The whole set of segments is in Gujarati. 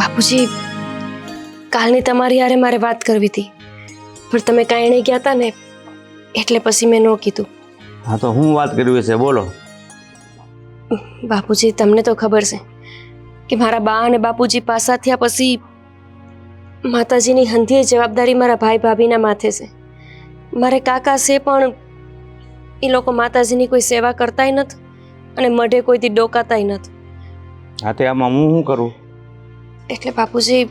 બાપુજી, કાલની તમારી હારે મારે વાત કરવી હતી, પણ તમે કાંઈ નહીં ગયા હતા ને, એટલે પછી મેં ન કીધું. હા તો હું વાત કરવી છે, બોલો. બાપુજી, તમને તો ખબર છે કે મારા બા અને બાપુજી પાસા થયા પછી માતાજીની હંધીએ જવાબદારી મારા ભાઈ ભાભીના માથે છે. મારે કાકા છે, પણ એ લોકો માતાજીની કોઈ સેવા કરતાય નથી અને મઢે કોઈથી ડોકાતાય નથી. હા તે આમાં હું શું કરું? એટલે બાપુજી,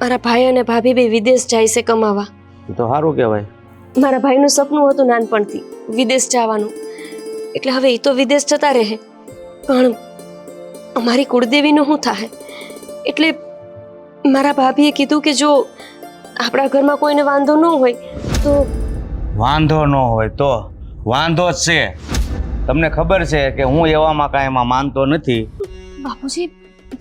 મારા ભાઈ અને ભાભી બે વિદેશ જાય છે કમાવા. એ તો સારું કહેવાય. મારા ભાઈનું સપનું હતું નાનપણથી વિદેશ જવાનું, એટલે હવે એ તો વિદેશ જતા રહે, પણ અમારી કુળદેવીનું શું થાય? એટલે મારા ભાભીએ કીધું કે જો આપણા ઘરમાં કોઈને વાંધો ન હોય તો. વાંધો ન હોય તો વાંધો જ છે. તમને ખબર છે કે હું એવામાં કાંઈ એમાં માનતો નથી. બાપુજી,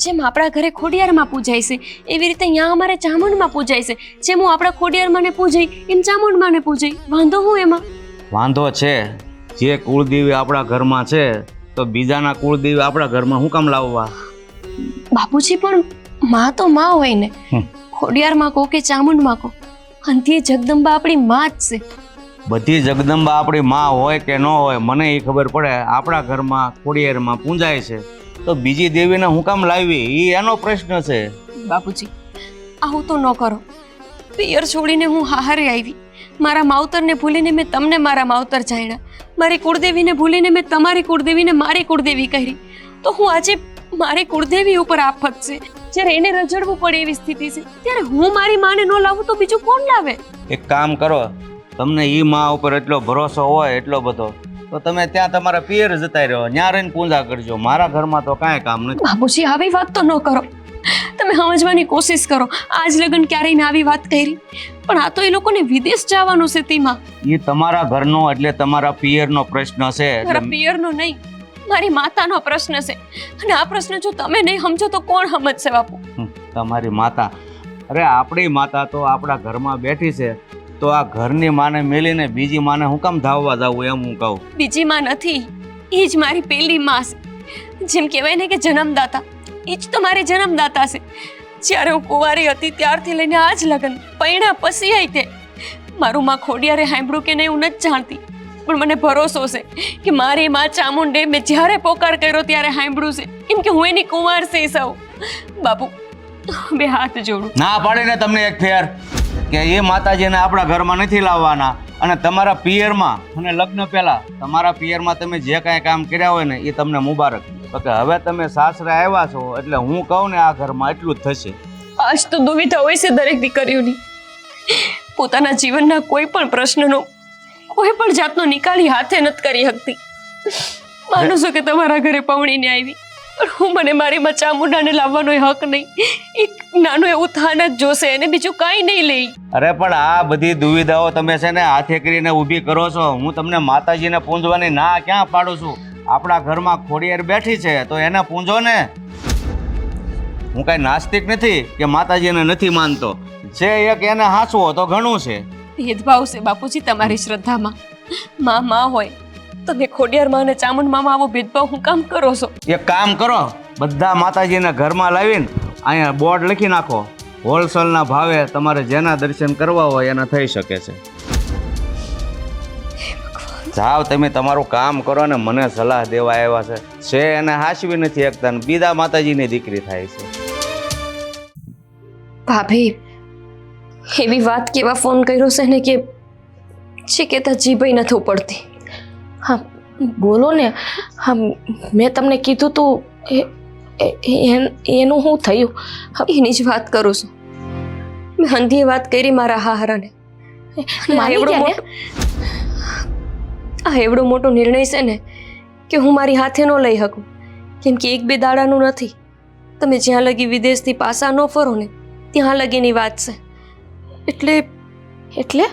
જેમ આપણા ઘરે ખોડિયારમાં પૂજાય છે એવી રીતે અહીંયા અમારે ચામુંડમાં પૂજાય છે. જેમ હું આપણા ખોડિયારમાંને પૂજાઈ એમ ચામુંડમાંને પૂજાઈ. વાંધો હું એમાં? વાંધો છે. જે કુળદેવી આપણા ઘરમાં છે તો બીજાના કુળદેવી આપણા ઘરમાં શું કામ લાવવા? બાપુજી, પણ માં તો માં હોય ને. ખોડિયારમાં કહો કે ચામુંડમાં કહો, અંતે જગદંબા આપણી માં જ છે. બધી જગદંબા આપણી માં હોય કે ન હોય મને એ ખબર પડે. આપણા ઘરમાં ખોડિયારમાં પૂજાય છે તો બીજી દેવીને હું કામ લાવી, એ એનો પ્રશ્ન છે. બાપુજી, આવું તો ન કરો. પિયર છોડીને હું હારે આવી. મારા માવતરને ભૂલીને મેં તમને મારા માવતર જાણ્યા. મારી કુળદેવીને ભૂલીને મેં તમારી કુળદેવીને મારી કુળદેવી કહી. તો હું આજે મારી કુળદેવી ઉપર આફત છે. જ્યારે એને રજડવું પડે એવી સ્થિતિ છે, ત્યારે હું મારી માને ન લાવું તો બીજું કોણ લાવે? એક કામ કરો, તમને ઈ માં ઉપર એટલો ભરોસો હોય એટલો બધો, તો તમે ત્યાં તમારા પિયર જતા રહ્યો, ત્યાં રહીને પૂજા કરજો. મારા ઘરમાં તો કાંઈ કામ નથી. બાપુજી, આવી વાત તો ન કરો. તમે સમજવાની કોશિશ કરો. આજ લગન ક્યારેય મેં આવી વાત કરી, પણ આ તો એ લોકોને વિદેશ જવાનું છે. તેમાં એ તમારા ઘરનો એટલે તમારા પિયરનો પ્રશ્ન છે. મારા પિયરનો નહીં, મારી માતાનો પ્રશ્ન છે. અને આ પ્રશ્ન જો તમે નહીં સમજો તો કોણ સમજશે બાપુ? તમારી માતા? અરે આપણી માતા તો આપણા ઘરમાં બેઠી છે, તો આ ઘરની માને મેલીને બીજી માને હું કામ ધાવવા જાવું એમ હું કહું. બીજી માં નથી, એ જ મારી પહેલી માં છે. જેમ કહેવાય ને કે જન્મદાતા, એ જ તો મારી જન્મદાતા છે. જ્યારે હું કુંવારી હતી ત્યારથી લઈને આજ લગન પૈણા પછી આવી તે મારું માં ખોડિયારે સાંભળ્યું કે નહીં હું નથી જાણતી, પણ મને ભરોસો છે કે મારી માં ચામુંડે મેં જ્યારે પોકાર કર્યો ત્યારે સાંભળ્યું છે, કેમ કે હું એની કુંવાર છે. સૌ બાપુ, બે હાથ જોડું. ના પાડીને તમને એક ફેર કે એ માતાજીને આપણા ઘરમાં નથી લાવવાના, અને તમારા પિયરમાં અને લગ્ન પહેલા તમારા પિયરમાં તમે જે કાંઈ કામ કર્યા હોય ને એ તમને મુબારક. તો કે હવે તમે સાસરે આવ્યા છો એટલે હું કહું ને આ ઘરમાં એટલું જ થશે. આજ તો દુવિધા હોય છે દરેક દીકરીઓની. પોતાના જીવનના કોઈ પણ પ્રશ્નનો કોઈ પણ જાતનો નિકાલ હાથે નથી કરી શકતી. માનું છું કે તમારા ઘરે પવણીને આવી, પણ હું મને મારી માં ચામુંડાને લાવવાનો હક નહીં. એક નાનું એવું થાન જ જોશે અને બીજું કાંઈ નહીં લઈ. અરે પણ આ બધી દુવિધાઓ તમે છે ને હાથે કરીને ઊભી કરો છો. હું તમને માતાજીને પૂંજવાની ના ક્યાં પાડું છું? આપણા ઘરમાં ખોડિયાર બેઠી છે તો એને પૂંજો ને. હું કાંઈ નાસ્તિક નથી કે માતાજીને નથી માનતો. છે એક એને હાંસવો તો ઘણું છે. ભેદભાવ છે બાપુજી તમારી શ્રદ્ધામાં. માં હોય, તમે ખોડિયાર માં અને ચામુંડ મામાં આવો ભેદભાવ હું કામ કરો છો? એક કામ કરો, બધા માતાજીને ઘરમાં લાવીને અહીંયા બોર્ડ લખી નાખો. હોલસેલના ભાવે તમારે જેના દર્શન કરવા હોય એના થઈ શકે છે. જાઓ તમે તમારું કામ કરો ને મને સલાહ દેવા આવ્યા છે એને હાંસવી નથી એકતા, બીજા માતાજીની દીકરી થાય છે. ભાભી, એવી વાત કેવા ફોન કર્યો છે ને કે છે કહેતા જીભઈ નથી ઉપડતી. હા બોલો ને. હા મેં તમને કીધું તું એનું શું થયું? એની જ વાત કરું છું. મેં હંધીએ વાત કરી મારા હાહરાને. આ એવડો મોટો નિર્ણય છે ને કે હું મારી હાથે ન લઈ શકું, કેમ કે એક બે દાડાનું નથી. તમે જ્યાં લગી વિદેશથી પાછા ન ફરો ને ત્યાં લગીની વાત છે. એટલે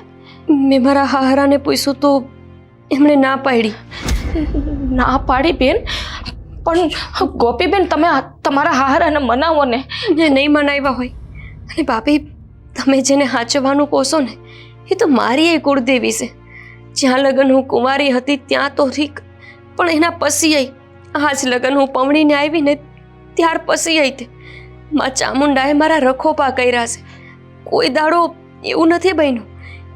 મેં મારા હાહરાને પૂછ્યું તો એમણે ના પાડી. ના પાડી બેન? પણ ગોપીબેન, તમે તમારા હાહરાને મનાવો ને. નહીં મનાવ્યા હોય. અને ભાભી, તમે જેને હાચવવાનું કહો છો ને એ તો મારી એ કુળદેવી છે. જ્યાં લગન હું કુંવારી હતી ત્યાં તો ઠીક, પણ એના પછી આજ લગન હું પમણીને આવી ને ત્યાર પછી આવી તે માં ચામુંડાએ મારા રખોપા કર્યા છે. કોઈ દાડો એવું નથી બન્યું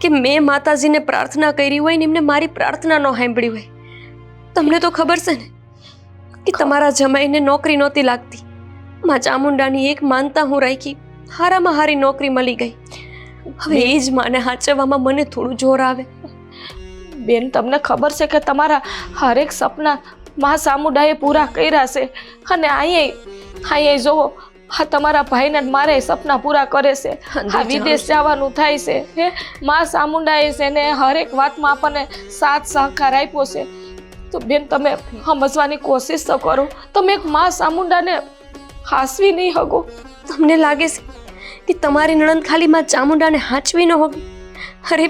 કે મેં માતાજીને પ્રાર્થના કરી હોય ને એમને મારી પ્રાર્થના ન સાંભળી હોય. તમને તો ખબર છે ને કે તમારા જમાઈને નોકરી નહોતી લાગતી. માં ચામુંડાની એક માનતા હું રાખી, હારામાં હારી નોકરી મળી ગઈ. હવે એ જ માને હાચવવામાં મને થોડું જોર આવે. બેન, તમને ખબર છે કે તમારા હરેક સપના માં ચામુંડાએ પૂરા કર્યા છે. અને અહીંયા જોવો, હા તમારા ભાઈને મારે સપના પૂરા કરે છે. આ વિદેશ જવાનું થાય છે. હે, માં ચામુંડાએ છે ને હરેક વાતમાં આપણને સાથ સહકાર આપ્યો છે. તો બેન, તમે સમજવાની કોશિશ તો કરો. તમે એક માં ચામુંડાને હાંસવી નહીં શકો. તમને લાગે છે કે તમારી નણંદ ખાલી માં ચામુંડાને હાંચવી ન હોગી? અરે,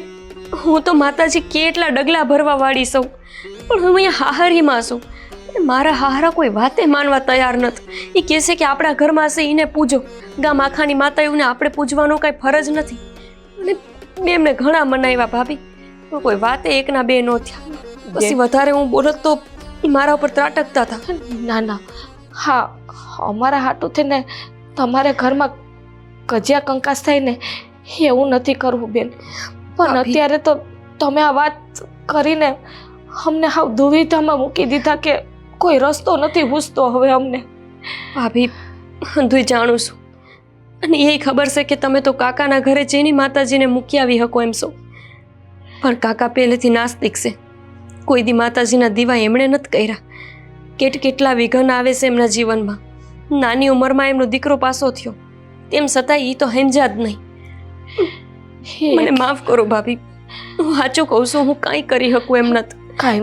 હું તો માતાજી કેટલા ડગલા ભરવા વાળી છું, પણ હું અહીંયા હાહરીમાં છું. મારા હાહરા કોઈ વાતે માનવા તૈયાર નથી. એ કહે છે કે આપણા ઘરમાં છે એને પૂજો, ગામ આખાની માતાઓને આપણે પૂજવાનો કાંઈ ફરજ નથી. અને મેં એમને ઘણા મનાવ્યા ભાભી, પણ કોઈ વાતે એકના બે ન થયા. પછી વધારે હું બોલત તો એ મારા ઉપર ત્રાટકતા હતા. ના ના, હા, અમારા હાટું થઈને તમારે ઘરમાં કજિયા કંકાસ થાય ને એવું નથી કરવું બેન. પણ અત્યારે તો તમે આ વાત કરીને અમને હાવ દુવિધામાં મૂકી દીધા કે કોઈ રસ્તો નથી પૂછતો હવે અમને. ભાભી, બધું જાણું છું, અને એ ખબર છે કે તમે તો કાકાના ઘરે જઈને માતાજીને મૂકી આવી શકો એમ છો. પણ કાકા પહેલેથી નાસ્તિક છે. કોઈ દી માતાજીના દીવા એમણે નથી કર્યા. કેટલા વિઘન આવે છે એમના જીવનમાં. નાની ઉંમરમાં એમનો દીકરો પાસો થયો, તેમ છતાં એ તો સમજ્યા જ નહીં. મને માફ કરો ભાભી, હું સાચું કહું છું, હું કાંઈ કરી શકું એમ નથી.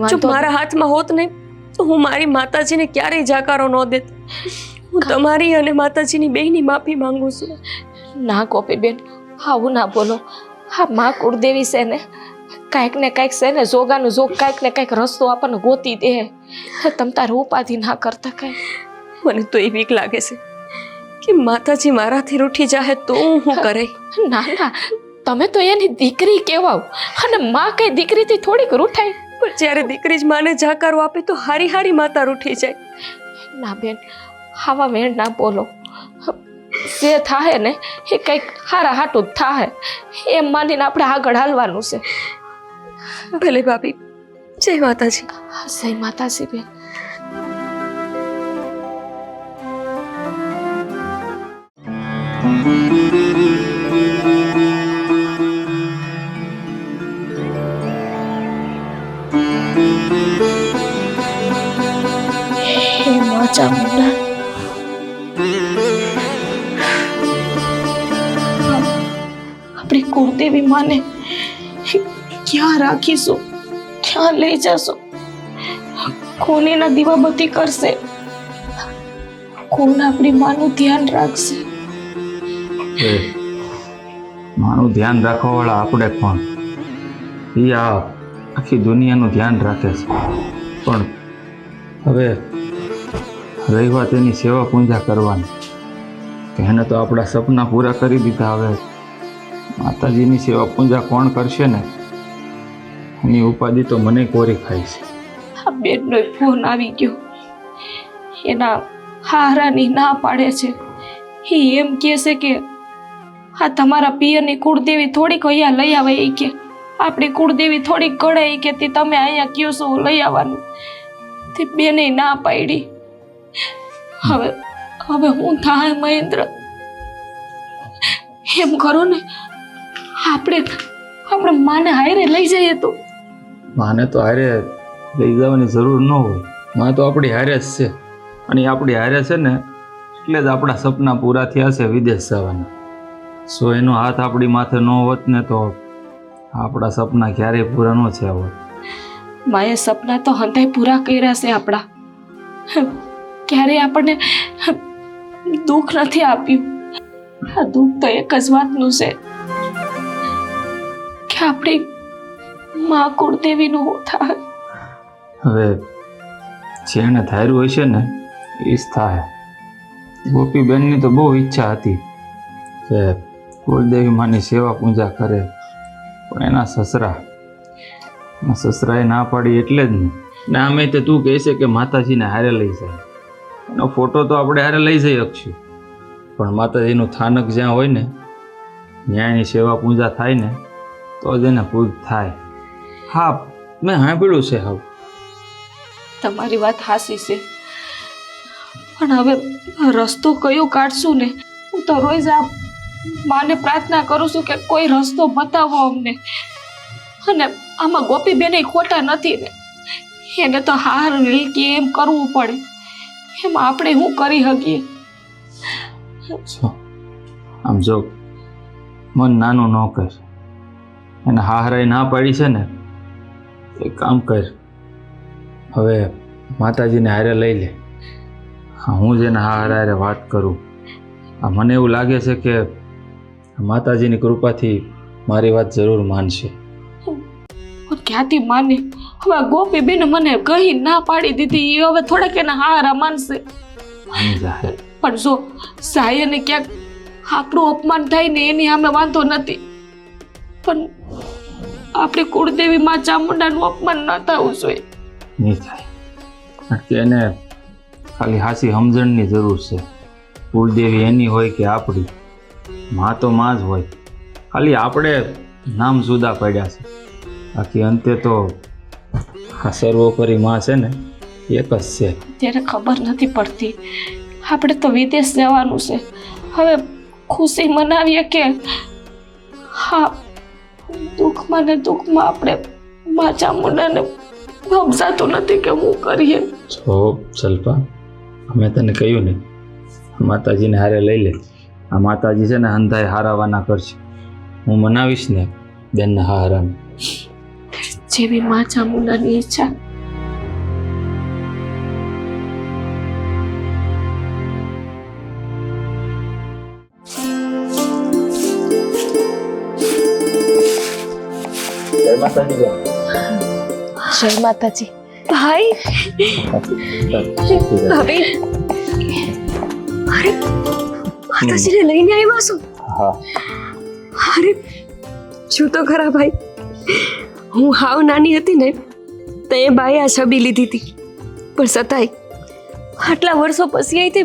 જો મારા હાથમાં હોત ને તો હું મારી માતાજીને ક્યારેય જાકારો ન દેત. હું તમારી અને માતાજીની બેયની માફી માંગુ છું. ના ગોપીબેન, આવું ના બોલો. હા, માં કુળદેવી છે ને, કાંઈક ને કાંઈક છે ને, જોગાનું જોગ કાંઈક ને કાંઈક રસ્તો આપણને ગોતી દે. તમ તારે ઉપાધિ ના કરતા કાંઈ. મને તો એ બીક લાગે છે કે માતાજી મારાથી રૂઠી જાહે તો હું કરે. ના ના, તમે તો એની દીકરી કહેવાવ, અને માં કઈ દીકરીથી થોડીક રૂઠાય. પણ જ્યારે દીકરી જ માને જાકારો આપે તો હારી હારી માતા રૂઠી જાય. ના બેન, આવા વેણ ના બોલો. જે થાય ને એ કંઈક હારા હાટું જ થાય, એમ માનીને આપણે આગળ હાલવાનું છે. ભલે ભાભી, જય માતાજી. જય માતાજી બેન. હે માં ચામુંડા, આપણી કુળદેવી માને ક્યાં રાખીશું, ક્યાં લઈ જશો? કોને ના દીવાબત્તી કરશે? કોણ આપણી માનું ધ્યાન રાખશે? માનું ધ્યાન રાખવા વાળા આપણે કોણ? એ આખી દુનિયાનું ધ્યાન રાખે છે. પણ હવે રહી વાત એની સેવા પૂજા કરવાની, કે એને તો આપણા સપના પૂરા કરી દીધા. હવે માતાજીની સેવા પૂજા કોણ કરશે ને, એની ઉપાધિ તો મને કોરી ખાય છે. આ બેનનો ફોન આવી ગયો. એના હારાની ના પાડે છે. એ એમ કહે છે કે આ તમારા પિયરની કુળદેવી થોડીક અહીંયા લઈ આવે. એ કે આપણી કુળદેવી થોડીક ગળે, એ કે તમે અહીંયા કયો છો લઈ આવવાનું. તે બેને ના પાડી. હવે હું થાય મહેન્દ્ર, એમ કરો ને, આપણે માને હારે લઈ જઈએ તો. માને તો હારે લઈ જવાની જરૂર ન હોય. માં તો આપણી હારે જ છે, અને આપણી હારે છે ને એટલે જ આપણા સપના પૂરા થયા છે વિદેશ જવાના. સો એનો હાથ આપણી માથે ન હોત ને તો આપણા સપના ક્યારેય પૂરા ન થયા હોત. માએ સપના તો હંતાય પૂરા કર્યા છે આપણા. ક્યારેય આપણને દુઃખ નથી આપ્યું. આ દુઃખ તો એક જ વાતનું છે કે આપણી માં કુળદેવીનું થાય. હવે જેણે ધાર્યું હશે ને એ જ થાય. ગોપીબેનની તો બહુ ઈચ્છા હતી કે કુળદેવી માની સેવા પૂજા કરે, પણ એના સસરાએ ના પાડી. એટલે જ ને આમે તે તું કહે છે કે માતાજીને હારે લઈ જાય. એનો ફોટો તો આપણે હારે લઈ જઈ શકશું, પણ માતાજીનું થાનક જ્યાં હોય ને ત્યાં એની સેવા પૂજા થાય ને તો જ એને પૂજ થાય. હા, મેં સાંભળ્યું છે. હવે તમારી વાત હાસી છે, પણ હવે રસ્તો કયો કાઢશું ને? હું તો રોજ આ માને પ્રાર્થના કરું છું કે કોઈ રસ્તો બતાવો અમને. અને આમાં ગોપીબેન ખોટા નથી ને, એને તો હાર કે એમ કરવું પડે. એમાં આપણે શું કરી શકીએ? આમ જો મન નાનું ન કર, એને હાહરાઈ ના પાડી છે ને, એક કામ કર, હવે માતાજીને હારે લઈ લે. હા, હું જ એના હારે વાત કરું. મને એવું લાગે છે કે માતાજીની કૃપાથી મારી વાત જરૂર માનશે. પણ ક્યાંથી માને? હવે ગોપીબેન મને કહી ના પાડી દીધી, એ હવે થોડાક એના હારા માનશે. પણ જો સાયને ક્યાંક આપણું અપમાન થાય ને એની સામે વાંધો નથી, પણ આપણી કુળદેવી માં ચામુંડાનું અપમાન ન થવું જોઈએ. નહીં થાય, કારણ કે એને ખાલી હાસી સમજણની જરૂર છે. કુળદેવી એની હોય કે આપણી, માં તો માં જ હોય. ખાલી આપણે નામ જુદા પડ્યા છે, બાકી અંતે તો આ સર્વોપરી માં છે ને એક જ છે. ત્યારે ખબર નથી પડતી. આપણે તો વિદેશ જવાનું છે, હવે ખુશી મનાવીએ કે હા દુઃખમાં ને દુઃખમાં આપણે માં ચામુંડાને સમજાતું નથી કે હું કરીએ. જો સલ્પા, અમે તને કહ્યું ને, માતાજીને હારે લઈ લે. આ માતાજી છે ને અંધાએ હારાવાના કરશે. હું મનાવીશ ને બેનના હારાને. જેવી માં ચામુંડાની ઈચ્છા. જય માતાજી. ભાઈ, ભાભી, અરે માતાજીને લઈને આવ્યા છો? હા. અરે શું તો ખરા ભાઈ, હું હાવ નાની હતી ને તો એ બાએ આ છબી લીધી હતી, પણ છતાંય આટલા વર્ષો પછી આવી તે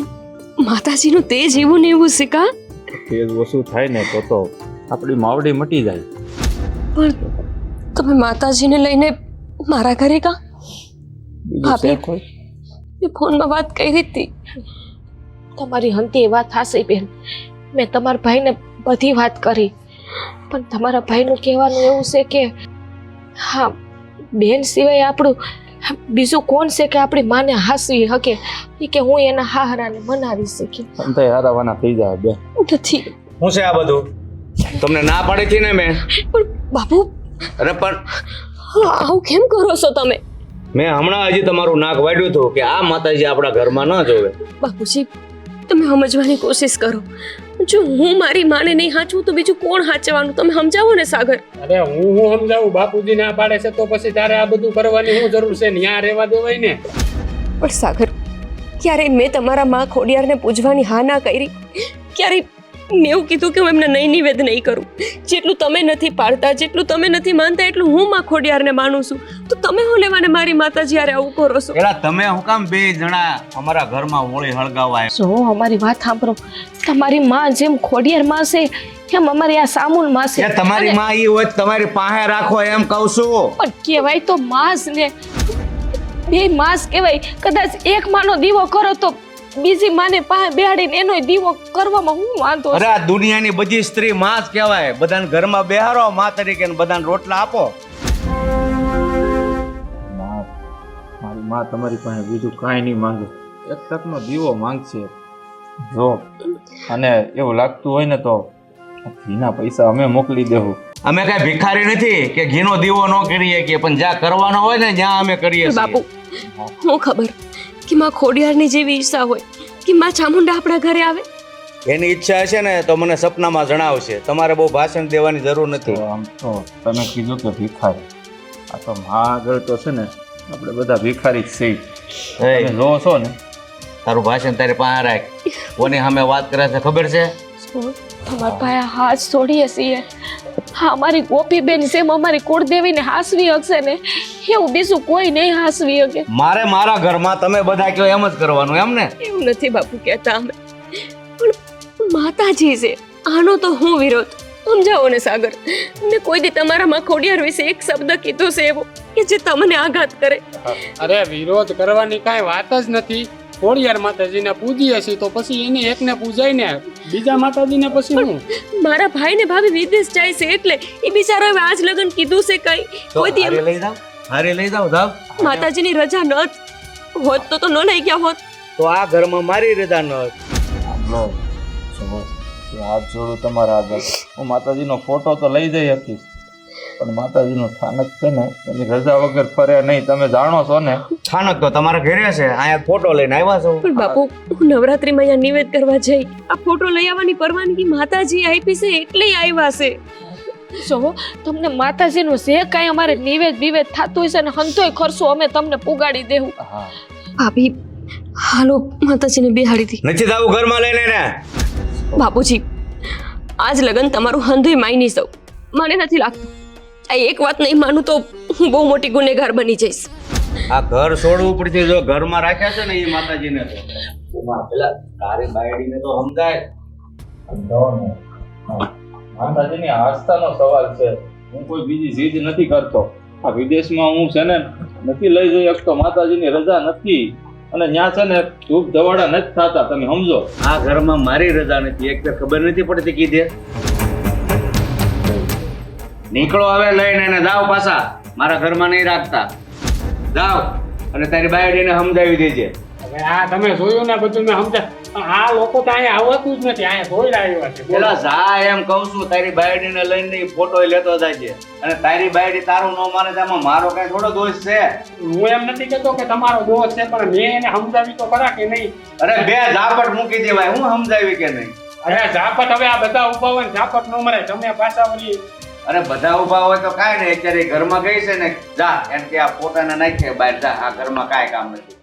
માતાજીનું તેજ એવું ને એવું છે કા? તેજ ઓછું થાય ને તો આપણી માવડી મટી જાય. પણ તમે માતાજીને લઈને મારા ઘરે કા? ભાભી, મેં ફોનમાં વાત કરી હતી. તમારી હંતી એ વાત હાસી બેન, મેં તમારા ભાઈને બધી વાત કરી, પણ તમારા ભાઈનું કહેવાનું એવું છે કે હા બેન સિવાય આપણું બીજું કોણ છે કે આપણી માને હાસવી શકે, કે હું એના હાહરાને મનાવી શકી. અંતે હારાવાના થઈ જાય બે. નથી. શું છે આ બધું? તમને ના પાડી હતી ને મેં. પણ બાપુ, અરે પણ આવું કેમ કરો છો તમે? મેં હમણાં હજી તમારું નાક વાળ્યું હતું કે આ માતાજી આપણા ઘરમાં ન જોવે. બાપુજી, તમે સમજવાની કોશિશ કરો. જો હું મારી માને નહીં હાચવું તો બીજું કોણ હાચવાનું? તમે સમજાવો ને સાગર. અરે હું સમજાવું, બાપુજી ના પાડે છે તો પછી તારે આ બધું કરવાની શું જરૂર છે? ન્યા રહેવા દેવાય ને. પણ સાગર, ક્યારે મેં તમારા માં ખોડિયારને પૂજવાની હા ના કરી? ક્યારે મેં એવું કીધું કે હું એમને નહીં નિવેદ નહીં કરું? જેટલું તમે નથી પાડતા, જેટલું તમે નથી માનતા, એટલું હું માં ખોડિયારને માનું છું. તો તમે હું લેવાને મારી માતાજી હારે આવું કરો છો? એલા તમે હું કામ બે જણા અમારા ઘરમાં હોળી હળગાવવા આવ્યા? જો અમારી વાત સાંભળો, તમારી માં જેમ ખોડિયાર માં છે એમ અમારી આ સામુલ માં છે. તમારી માં ઈ હોય તમારી પાસે રાખો એમ કહું છું. પણ કહેવાય તો માસ ને, બે માસ કહેવાય. કદાચ એક માનો દીવો કરો તો બીજી માને પાસે બેહાડીને એનો દીવો કરવામાં હું વાંધો? અરે આ દુનિયાની બધી સ્ત્રી માં જ કહેવાય. બધાને ઘરમાં બેહારો માં તરીકે, બધાને રોટલા આપો. મારી માં તમારી પાસે બીજું કાંઈ નહીં માંગે, એક તકનો દીવો માંગશે. જો અને એવું લાગતું હોય ને તો ઘીના પૈસા અમે મોકલી દેવું. અમે કઈ ભિખારી નથી કે ઘીનો દીવો ન કરીએ કે, પણ જ્યાં કરવાનો હોય ને જ્યાં અમે કરીએ છીએ. બાપુ, હું ખબર કે માં ખોડિયારની જેવી ઈચ્છા હોય કે માં ચામુંડા આપણા ઘરે આવે. એની ઈચ્છા હશે ને તો મને સપનામાં જણાવશે. તમારે બહુ ભાષણ દેવાની જરૂર નથી. તો આમ તો તમે કીધું કે ભિખારી, આ તો માં આગળ તો છે ને આપણે બધા ભિખારી જ છીએ. તમે જો છો ને, તારું ભાષણ તારી પાસે રાખ. કોની સામે વાત કરે છે ખબર છે? તમારા ભાઈ હાથ છોડીએ છીએ. હા, અમારી ગોપીબેન જેમ અમારી કુળદેવીને હાસવી હશે ને એવું બીજું કોઈ નહીં હાસવી શકે. મારે મારા ઘરમાં તમે બધા કયો એમ જ કરવાનું એમ ને? એવું નથી બાપુ કહેતા અમે, પણ માતાજી છે, આનો તો હું વિરોધ. સમજાવો ને સાગર, મેં કોઈ દી તમારામાં ખોડિયાર વિશે એક શબ્દ કીધો છે એવો કે જે તમને આઘાત કરે? અરે વિરોધ કરવાની કાંઈ વાત જ નથી. ખોડિયાર માતાજીને પૂજીએ છીએ તો પછી એને એકને પૂજાય ને, બીજા માતાજીને પછી હું? મારા ભાઈ ને ભાભી વિદેશ જાય છે એટલે એ બિચારો હવે આજ લગન કીધું છે કઈ તો કોઈ દી હારે લઈ જાઓ, હારે લઈ જાઓ જાવ. માતાજીની રજા ન હોત તો ન લઈ ગયા હોત. તો આ ઘરમાં મારી રજા ન હતી. સાંભળો સમો, હું હાથ જોડું તમારા આગળ. હું માતાજીનો ફોટો તો લઈ જઈ શકીશ, પણ માતાજીનું સ્થાનક છે ને એની રજા વગર ફરે નહીં. તમે જાણો છો ને. સ્થાનક તો તમારા ઘરે છે, અહીંયા ફોટો લઈને આવ્યા છો. પણ બાપુ, હું નવરાત્રીમાં અહીંયા નિવેદ કરવા જઈ આ ફોટો લઈ આવવાની પરવાનગી માતાજી આપી છે એટલે આવ્યા છે. જો તમને માતાજીનું જે કાંઈ અમારે નિવેદ બિવેદ થતું હોય છે ને હંતોય ખર્ચો અમે તમને પુગાડી દેવું. હા, ભાભી હાલો માતાજીને બેહાડી દી. નથી જાવું ઘરમાં લઈને ને. બાપુજી, આજ લગન તમારું હંધોય માયની સૌ મને નથી લાગતું. આ એક વાત નહીં માનું તો હું બહુ મોટી ગુનેગાર બની જઈશ. આ ઘર છોડવું પડશે. જો ઘરમાં રાખ્યા છે ને એ માતાજીને તો પેલા તારી બાયડીને તો સમજાય. સમજાવો ને. હા, માતાજીની આસ્થાનો સવાલ છે. હું કોઈ બીજી જીદ નથી કરતો. આ વિદેશમાં હું છે ને નથી લઈ જઈ શકતો. માતાજીની રજા નથી અને ત્યાં છે ને ધૂપ ધવાડા નથી થતા. તમે સમજો. આ ઘરમાં મારી રજા નથી. એક તો ખબર નથી પડતી કીધે. નીકળો હવે લઈને એને જાઓ પાછા. મારા ઘરમાં નહીં રાખતા. જાઓ અને તારી બાયડીને સમજાવી દેજે. હવે આ તમે જોયું ને બધું મેં સમજા. આ લોકો તો અહીંયા આવતું જ નથી, અહીંયા જોઈ આવ્યા છે. પેલા જા એમ કહું છું. તારી બાયડીને લઈને ફોટો લેતો જાય છે અને તારી બાયડી તારું ન માને તો આમાં મારો કઈ થોડો દોષ છે? હું એમ નથી કહેતો કે તમારો દોષ છે, પણ મેં એને સમજાવી તો ખરા કે નહીં? અરે બે ઝાપટ મૂકી દેવાય. હું સમજાવી કે નહીં? અરે ઝાપટ હવે આ બધા ઉભા હોય ને ઝાપટ ન મરે. તમે પાછા વળી અરે બધા ઉભા હોય તો કાંઈ નહીં. અત્યારે એ ઘરમાં ગઈ છે ને, જા એમ કે આ ફોટાને નાખે બહાર. જા, આ ઘરમાં કાંઈ કામ નથી.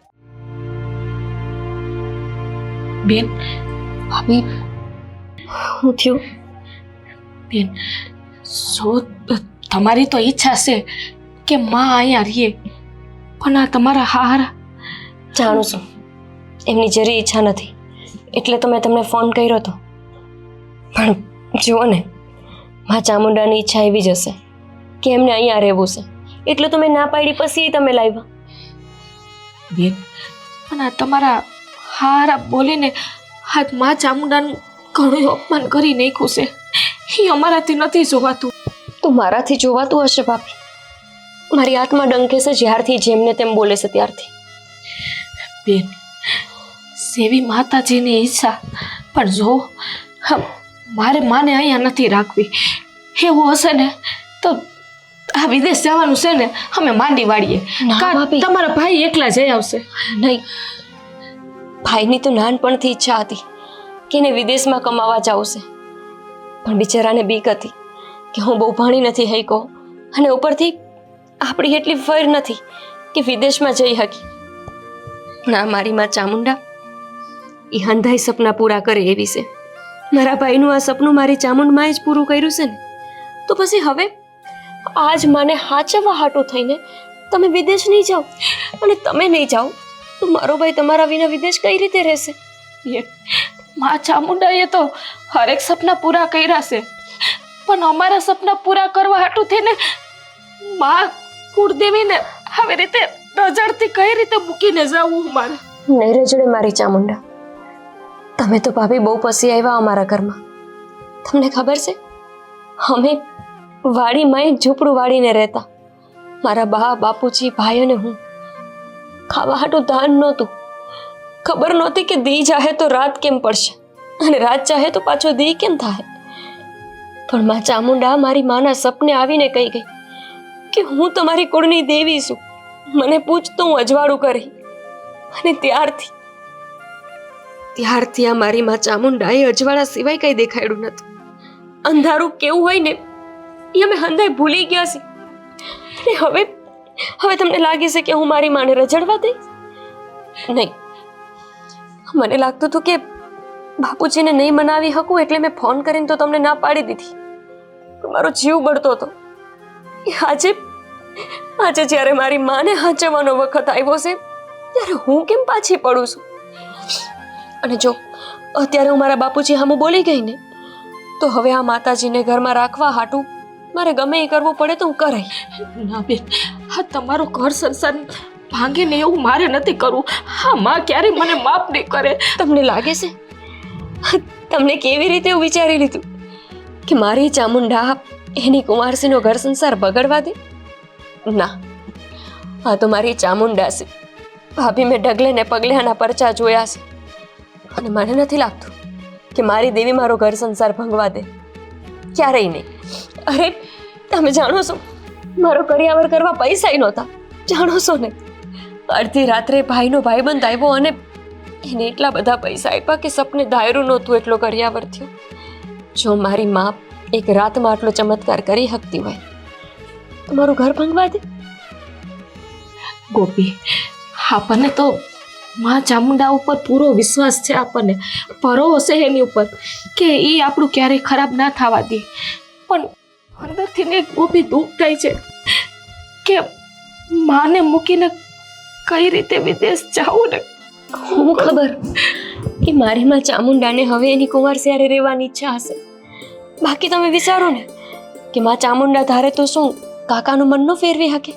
બેન, ભાભી હું થયું? બેન, જો તમારી તો ઈચ્છા છે કે માં અહીંયા રહીએ, પણ આ તમારા હારા. જાણું છું એમની જરી ઈચ્છા નથી એટલે તો મેં તમને ફોન કર્યો હતો. પણ જુઓ ને, માં ચામુંડાની ઈચ્છા એવી જ હશે કે એમને અહીંયા રહેવું છે એટલે તો મેં ના પાડી પછી તમે લાવ્યા. બેન, પણ આ તમારા હારા બોલીને હાથ માં ચામુંડાનું ઘણું અપમાન કરી નાખ્યું છે. એ અમારાથી નથી જોવાતું. તો મારાથી જોવાતું હશે ભાભી. મારી આત્મા ડંકે છે જ્યારથી જેમને તેમ બોલે છે ત્યારથી. બેન, સેવી માતાજીની ઈચ્છા, પણ જો મારે માને અહીંયા નથી રાખવી. એવું હશે ને તો આ વિદેશ જવાનું છે ને અમે માંડી વાળીએ. ના ભાભી. તમારા ભાઈ એકલા જઈ આવશે. નહીં, ભાઈની તો નાનપણથી ઈચ્છા હતી કે એને વિદેશમાં કમાવા જવું છે, પણ બિચારાને બીક હતી કે હું બહુ ભણી નથી હૈકો અને ઉપરથી આપણી એટલી ફર નથી કે વિદેશમાં જઈ શકી. પણ આ મારી માં ચામુંડા એ હંધાઈ સપના પૂરા કરે એવી છે. મારા ભાઈનું આ સપનું મારી ચામુંડમાં જ પૂરું કર્યું છે ને, તો પછી હવે આજ માને હાચવવા હાટું થઈને તમે વિદેશ નહીં જાઓ અને તમે નહીં જાઓ તો મારો ભાઈ તમારા વિના વિદેશ કઈ રીતે રહેશે? માં ચામુંડાએ તો હરેક સપના પૂરા કર્યા છે, પણ અમારા સપના પૂરા કરવા હાટું થઈને માં કુળદેવીને આવી રીતે રજડતી કઈ રીતે મૂકીને જવું મારે? નહીં રજડે મારી ચામુંડા. તમે તો ભાભી બહુ પસી આવ્યા અમારા ઘરમાં. તમને ખબર છે, અમે વાડીમાં એક ઝૂંપડું વાળીને રહેતા. મારા બા, બાપુજી, ભાઈ અને હું. ખાવા હાટું ધાન નહોતું. ખબર નહોતી કે દી ચાહે તો રાત કેમ પડશે અને રાત ચાહે તો પાછો દી કેમ થાય. પણ માં ચામુંડા મારી માના સપને આવીને કહી ગઈ કે હું તમારી કુળની દેવી છું, મને પૂછ તો હું અજવાળું કરી. અને ત્યારથી આ મારી માં ચામુંડાએ અજવાળા સિવાય કઈ દેખાડ્યું નથી. અંધારું કેવું હોય ને એ અમે હંધાઈ ભૂલી ગયા છીએ. અને હવે તમને લાગે છે કે હું મારી માને રજડવા દઈશ? નહીં, મને લાગતું હતું કે બાપુજીને નહીં મનાવી શકું એટલે મેં ફોન કરીને તો તમને ના પાડી દીધી. મારો જીવ બળતો હતો. આજે જ્યારે મારી માને હાચવવાનો વખત આવ્યો છે ત્યારે હું કેમ પાછી પડું છું? અને જો અત્યારે હું મારા બાપુજી સામું બોલી ગઈ ને તો હવે આ માતાજીને ઘરમાં રાખવા હાટું મારે ગમે એ કરવું પડે તો હું કરાય. ના બેન, હા તમારો ઘર સંસાર ભાંગે ને એવું મારે નથી કરવું. હા માં ક્યારેય મને માફ નહીં કરે. તમને લાગે છે તમને કેવી રીતે એવું વિચારી લીધું કે મારી ચામુંડા એની કુંવારસીનો ઘર સંસાર બગડવા દે? ના, આ તો મારી ચામુંડા છે. ભાભી મેં ડગલે ને પગલે આના પરચા જોયા છે અને મને નથી લાગતું કે મારી દેવી મારો ઘર સંસાર ભંગવા દે. ક્યારેય નહીં. અરે તમે જાણો છો મારો કરિયાવર કરવા પૈસાય નહોતા, જાણો છો ને? અડધી રાત્રે ભાઈનો ભાઈબંધ આવ્યો અને એને એટલા બધા પૈસા આપ્યા કે સપને ધાયરું નહોતું એટલો કરિયાવર થયો. જો મારી મા એક રાતમાં આટલો ચમત્કાર કરી શકતી હોય તો મારું ઘર ભંગવા દે? ગોપી, આપણને તો માં ચામુંડા ઉપર પૂરો વિશ્વાસ છે. આપણને ભરોસો છે એની ઉપર કે એ આપણું ક્યારેય ખરાબ ના થવા દે. પણ અંદરથી ને ગોપી દુઃખ થાય છે કે માને મૂકીને કઈ રીતે વિદેશ જાવું ને. હું ખબર કે મારી માં ચામુંડાને હવે એની કુંવાર સ્યારે રહેવાની ઈચ્છા હશે. બાકી તમે વિચારો ને કે માં ચામુંડા ધારે તો શું કાકાનું મન ન ફેરવી શકે?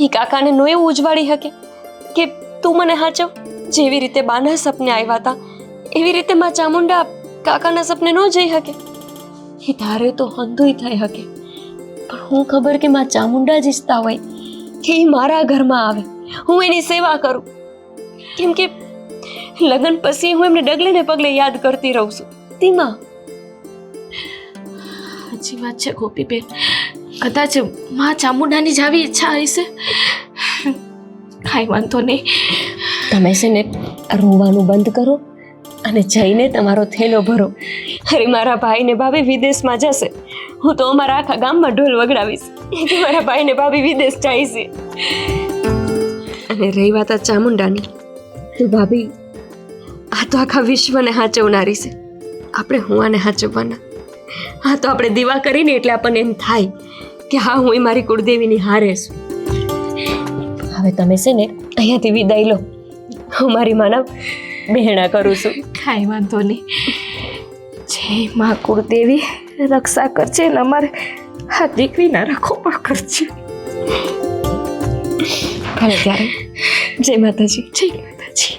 એ કાકાને નો એવું ઉજવાડી શકે કે તું મને હાચવ? જેવી રીતે બાના સપને આવ્યા હતા એવી રીતે માં ચામુંડા કાકાના સપને ન જઈ શકે. એ ધારે તો હંધુય થઈ શકે. પણ હું ખબર કે માં ચામુંડા જ ઈચ્છતા હોય કે એ મારા ઘરમાં આવે, હું એની સેવા કરું. કેમ કે લગ્ન પછી હું એમને ડગલે ને પગલે યાદ કરતી રહું છું. ધીમા સાચી વાત છે ગોપીબેન. કદાચ માં ચામુંડાની જ આવી ઈચ્છા હશે. કાંઈ વાંધો નહીં. તમે છે ને રોવાનું બંધ કરો અને જઈને તમારો થેલો ભરો. અરે મારા ભાઈ ને ભાભી વિદેશમાં જશે, હું તો અમારા આખા ગામમાં ઢોલ વગડાવીશ કે મારા ભાઈ ને ભાભી વિદેશ જાય છે. અને રહી વાત આ ચામુંડાની, તો ભાભી આ તો આખા વિશ્વને હાચવનારી છે. આપણે હું આને હાચવવાના. હા તો આપણે દીવા કરીને એટલે આપણને એમ થાય કે હા હું એ મારી કુળદેવીની હારે છું. હવે તમે છે ને અહીંયાથી વિદાય લો, હું મારી માના બહેણા કરું છું. કાંઈ વાંધો નહીં. જય માં કુળદેવી રક્ષા કરજે ને અમારે આ દીકરીના રખોપા કરજે. ભલે ત્યારે. જય માતાજી. જય માતાજી.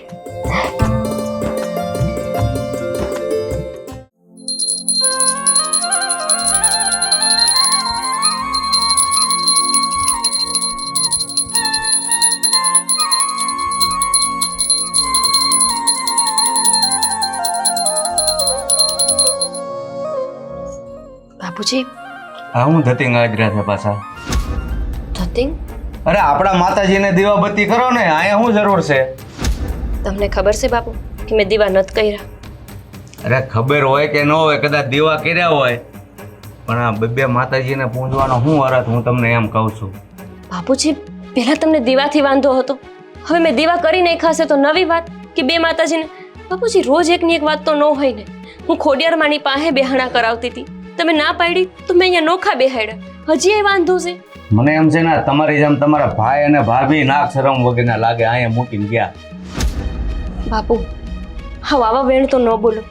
બાપુજી, હા, હું ધતિંગ હાજરા છે પાછા. ધતિંગ, અરે આપણા માતાજીને દીવાબત્તી કરો ને, અહીંયા શું જરૂર છે? તમને ખબર છે બાપુ કે મેં દીવા નત કર્યા? અરે ખબર હોય કે ન હોય, કદાચ દીવા કર્યા હોય, પણ આ બે માતાજીને પૂંજવાનો શું અર્થ, હું તમને એમ કહું છું. બાપુજી, પહેલા તમને દીવાથી વાંધો હતો, હવે મેં દીવા કરી નાખ્યા છે તો નવી વાત કે બે માતાજીને? બાપુજી, રોજ એકની એક વાત તો ન હોય ને. હું ખોડિયાર માની પાસે બેહાણા કરાવતી હતી, તમે ના પાડી તો મેં અહીંયા નોખા બેહાડ્યા. હજી એ વાંધો છે? મને એમ છે ને તમારી જેમ તમારા ભાઈ અને ભાભી નાક શરમ વગરના લાગે અહીંયા મૂકીને ગયા. બાપુ, હા વાવા વેણ તો ન બોલો.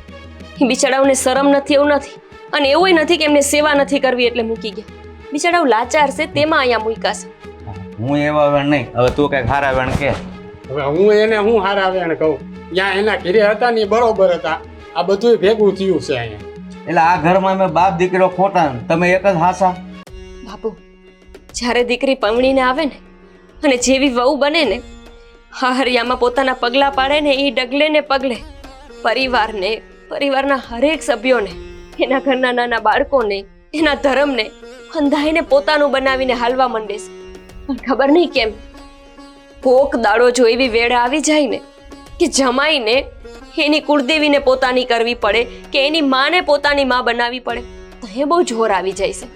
એ બિચારાઓને શરમ નથી એવું નથી, અને એવું નથી કે એમને સેવા નથી કરવી એટલે મૂકી ગયા. બિચારાઓ લાચાર છે તેમાં અહીંયા મૂક્યા છે. હું એવા વેણ નહીં, હવે તું કઈ ખારા વેણ કે. હવે હું એને હું હારા વેણ કહું? ત્યાં એના ઘરે હતા ને એ બરોબર હતા, આ બધું ભેગું થયું છે અહીંયા. એટલે આ ઘરમાં મેં બાપ દીકરો ખોટા, તમે એક જ હાસા. બાપુ, જ્યારે દીકરી પમણીને આવે ને અને જેવી વહુ બને ને, હરિયામાં પોતાના પગલાં પાડે ને એ ડગલે ને પગલે પરિવારને, પરિવારના હરેક સભ્યોને, એના ઘરના નાના બાળકોને, એના ધર્મને અંધાઈને પોતાનું બનાવીને હાલવા માંડે છે. પણ ખબર નહીં કેમ કોક દાડો જો એવી વેળ આવી જાય ને કે જમાઈને એની કુળદેવીને પોતાની કરવી પડે કે એની માને પોતાની માં બનાવવી પડે તો એ બહુ જોર આવી જાય છે.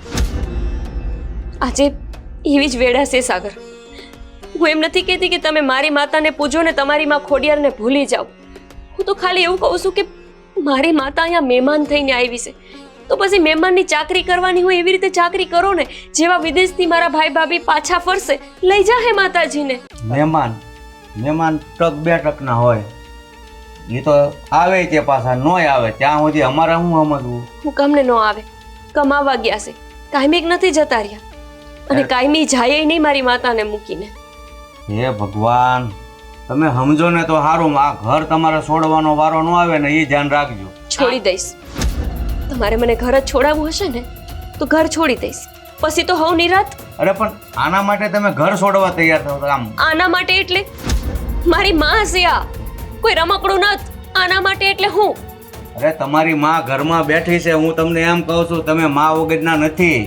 આજે એવી જ વેળા છે સાગર. હું એમ નથી કહેતી કે તમે મારી માતાને પૂજો ને તમારી માં ખોડિયારને ભૂલી જાઓ. હું તો ખાલી એવું કહું છું કે મારી માતા અહીંયા મહેમાન થઈને આવી છે તો પછી મહેમાનની ચાકરી કરવાની હોય એવી રીતે ચાકરી કરો ને. જેવા વિદેશથી મારા ભાઈ ભાભી પાછા ફરશે લઈ જા હે માતાજીને. મહેમાન ટક બે ટકના હોય, એ તો આવે તે પાછા નોય આવે ત્યાં સુધી અમારે શું સમજવું? હું કામને ન આવે, કમાવા ગયા છે, કાયમિક નથી જતા રહ્યા, અને કાયમી જાય નહીં મારી માતાને મૂકીને. હે ભગવાન, તમે સમજો ને તો સારું. આ ઘર તમારે છોડવાનો વારો ન આવે ને એ ધ્યાન રાખજો. છોડી દઈશ. તમારે મને ઘર જ છોડાવવું હશે ને તો ઘર છોડી દઈશ, પછી તો હવ નિરાત. અરે પણ આના માટે તમે ઘર છોડવા તૈયાર થાવ તો આમ? આના માટે એટલે મારી માં છે, આ કોઈ રમકડું નથ. આના માટે એટલે હું. અરે તમારી માં ઘરમાં બેઠી છે, હું તમને એમ કહું છું, તમે માં વગરના નથી.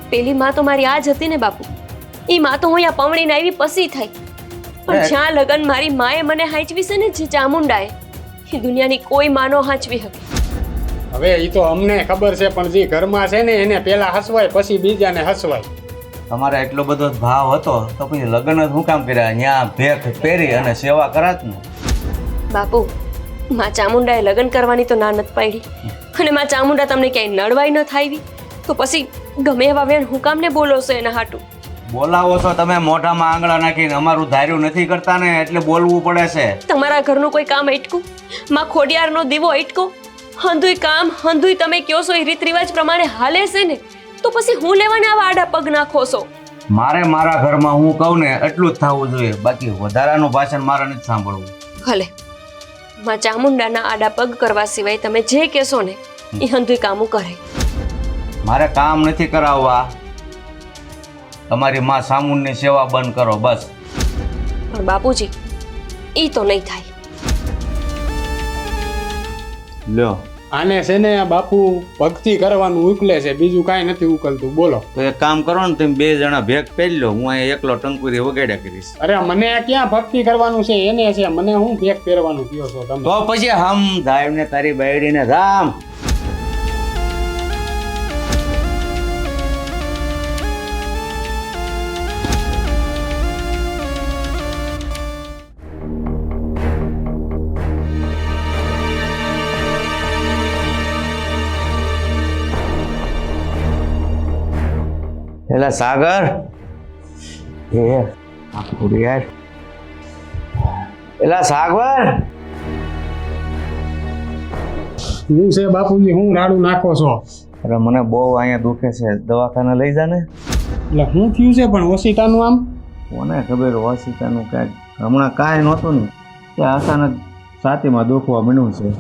પેલી માં તો મારી આ જ હતી ને બાપુ. એ માં તો હું અહીંયા પમણીને આવી પછી થઈ, પણ જ્યાં લગન મારી માએ મને હાંચવી છે ને, જે ચામુંડાએ, એ દુનિયાની કોઈ માનો હાંચવી શકે. હવે એ તો અમને ખબર છે, પણ જે ઘરમાં છે ને એને પેલા હસવાય પછી બીજાને હસવાય. તમારે એટલો બધો ભાવ હતો તો પછી લગ્ન જ શું કામ કર્યા? ત્યાં ભેખ પહેરી અને સેવા કરાત ને. બાપુ, માં ચામુંડાએ લગ્ન કરવાની તો ના નથી પાડી, અને માં ચામુંડા તમને ક્યાંય નડવાય ન થાવી, તો પછી ગમે એવા વેણ હું કામને બોલો છો એના હાટું? બોલાવો છો તમે મોઢામાં આંગળા નાખીને, અમારું ધાર્યું નથી કરતા ને એટલે બોલવું પડે છે. તમારા ઘરનું કોઈ કામ અટકું? માં ખોડિયારનો દીવો અટકો? હંધુય કામ હંધુય તમે કયો છો એ રીત રિવાજ પ્રમાણે હાલે છે ને, તો પછી હું લેવાને આવા આડા પગ નાખો છો? મારે મારા ઘરમાં હું કહું ને એટલું જ થવું જોઈએ, બાકી વધારાનું ભાષણ મારે નથી સાંભળવું. ભલે, માં ચામુંડાના આડા પગ કરવા સિવાય તમે જે કહેશો ને એ હંધુય કામું કરે. મારે કામ નથી કરાવવા, તમારી માં સામુંડની સેવા બંધ કરો બસ. પણ બાપુજી, એ તો નહીં થાય. લ્યો, આને છે ને બાપુ ભક્તિ કરવાનું ઉકલે છે, બીજું કાંઈ નથી ઉકલતું. બોલો. તો એક કામ કરો ને, તમે બે જણા ભેગ પહેરી લો, હું અહીંયા એકલો ટંકુરી વગાડ્યા કરીશ. અરે મને ક્યાં ભક્તિ કરવાનું છે, એને છે. મને હું ભેગ પહેરવાનું કયો છો તમે? તો પછી હમ ધામ ને તારી બાયડીને ધામ. એલા સાગર, એ આ ખોડિયાર. એલા સાગર, હું છે બાપુજી, હું રાડું નાખો છો? અરે મને બહુ અહીંયા દુખે છે, દવાખાને લઈ જા ને. એટલે હું થયું છે પણ ઓશિતાનું આમ? કોને ખબર, વાસિતાનું કાંઈ હમણાં કાંઈ નહોતું ને, તે અચાનક છાતીમાં દુખવા મળ્યું છે.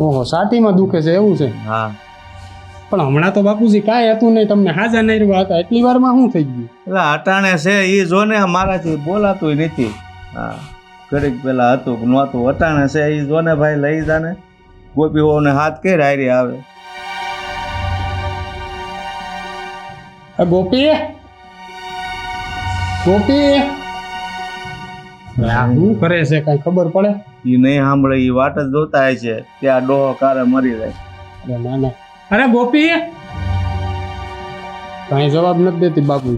ઓહો, છાતીમાં દુખે છે એવું છે? હા. પણ હમણાં તો બાપુજી કાંઈ હતું નહીં, તમને હાજર નહીં રહ્યા હતા, એટલી વારમાં શું થઈ ગયું? એટલે અટાણે છે એ જો ને, મારાથી બોલાતું નથી. હા, ઘડીક પેલા હતું કે નહોતું, અટાણે છે એ જો ને ભાઈ, લઈ જા ને. ગોપીઓને હાથ કે રાયરી આવે. ગોપી, ગોપી, શું કરે છે કઈ ખબર પડે? એ નહીં સાંભળે, એ વાટ જ જોતા હોય છે કે આ ડોહો કારે મરી જાય. અરે ના ના, અરે ગોપી, કઈ જવાબ નથી દેતી બાપુ.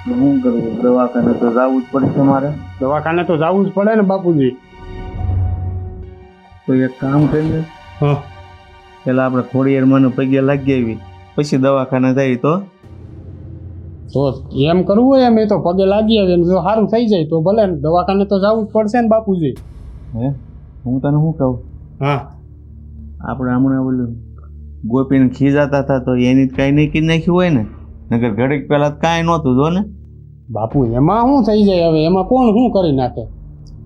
શું કરવું, દવાખાને તો જવું જ પડશે મારે. દવાખાને તો જવું જ પડે ને બાપુજી. તો એક કામ કરીએ, હા, પેલા આપણે ખોડિયાર મને પગે લાગી આવી, પછી દવાખાને જઈએ તો એમ કરવું હોય એમ, એ તો પગે લાગી આવે ને જો સારું થઈ જાય તો ભલે ને, દવાખાને તો જવું જ પડશે ને બાપુજી. હે, હું તને શું કહું, હા, આપણે હમણાં ઓલું ગોપીને ખીજાતા હતા તો એની કાંઈ નહીં કીધી નાખ્યું હોય ને, નગર ઘડીક પહેલા કાંઈ નહોતું જો ને. બાપુ એમાં શું થઈ જાય હવે, એમાં કોણ શું કરી નાખે?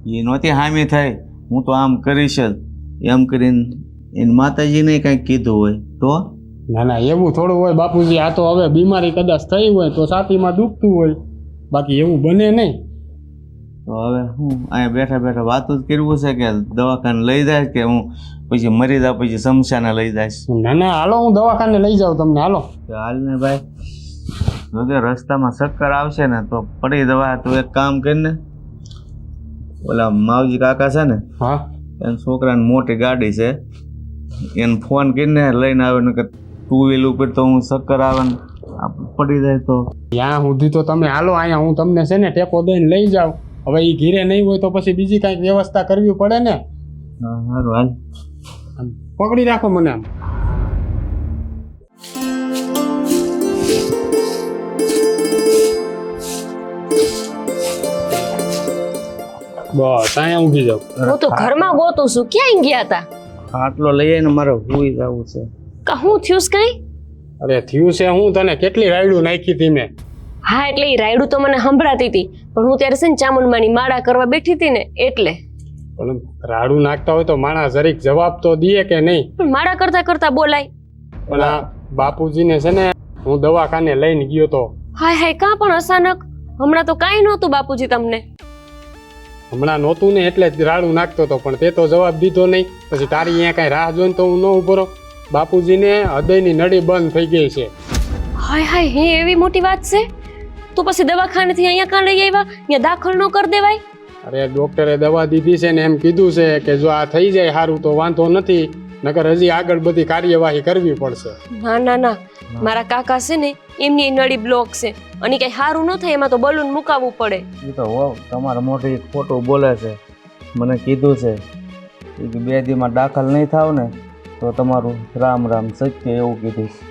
એ નહોતી હામી થાય, હું તો આમ કરીશ જ એમ કરીને એને માતાજીને કાંઈક કીધું હોય તો. ના ના, એવું થોડું હોય બાપુજી, આ તો હવે બીમારી કદાચ થઈ હોય તો છાતીમાં દુખતું હોય, બાકી એવું બને નહીં. તો હવે હું અહીંયા બેઠા બેઠા વાતું જ કરવું છે કે દવાખાને લઈ જાય કે હું પછી મરી જાય પછી શમશાને લઈ જઈશ? ના ના, હાલો હું દવાખાને લઈ જાઉં તમને, હાલો. હાલ ને ભાઈ, જો રસ્તામાં ચક્કર આવશે ને તો પડી દવા. તો એક કામ કરીને, ઓલા માવજી કાકા છે ને, હા, એના છોકરાને મોટી ગાડી છે, એને ફોન કરીને લઈને આવે ને, કે ટુ વ્હીલ ઉપર તો હું ચક્કર આવે ને પડી જાય તો. ત્યાં સુધી તો તમે હાલો, અહીંયા હું તમને છે ને ટેકો દઈને લઈ જાઉં. હવે એ ઘીરે નહીં હોય તો પછી બીજી કાંઈક વ્યવસ્થા કરવી પડે ને. હા સારું, હાલ. આમ પકડી રાખો મને આમ. બસ અહીંયા ઊભી જાવ. હું તો ઘરમાં ગોતું છું, ક્યાંય ગયા હતા? ખાટલો લઈ આવીને મારે હુઈ જવું છે. કા હું થયું કઈ? અરે થયું છે હું તને કેટલી રાયડું નાખી હતી મેં. હા એટલે એ રાયડું તો મને સંભળાતી હતી, પણ હું ત્યારે છે ને ચામુંડમાની માળા કરવા બેઠી હતી ને એટલે. પણ રાડું નાખતા હોય તો માણસ જરીક જવાબ તો દે કે નહીં? પણ માળા કરતા કરતા બોલાય. પણ આ બાપુજીને છે ને હું દવાખાને લઈને ગયો તો. હાય હાય, કાં પણ અચાનક? હમણાં તો કાંઈ નહોતું બાપુજી તમને. હમણાં નહોતું ને એટલે જ રાડું નાખતો હતો, પણ તે તો જવાબ દીધો નહીં. પછી તારી અહીંયા કાંઈ રાહ જોઈને તો હું ન ઉભો રહું. બાપુજીને હૃદયની નળી બંધ થઈ ગઈ છે. હાય હાય, હે એવી મોટી વાત છે? તો પછી દવાખાનેથી અહીંયા કાં લઈ આવ્યા? અહીંયા દાખલ ન કરી દેવાય? અરે ડોક્ટરે દવા દીધી છે ને એમ કીધું છે કે જો આ થઈ જાય સારું તો વાંધો નથી, નકર હજી આગળ બધી કાર્યવાહી કરવી પડશે. ના ના ના, મારા કાકા છે ને એમની નળી બ્લોક છે અને કઈ સારું ન થાય એમાં તો બલૂન મુકાવવું પડે. એ તો હો તમારા મોટી ખોટું બોલે છે. મને કીધું છે કે 2 દીમાં દાખલ નહીં થાવ ને તો તમારું રામ રામ સત્ય એવું કીધું છે.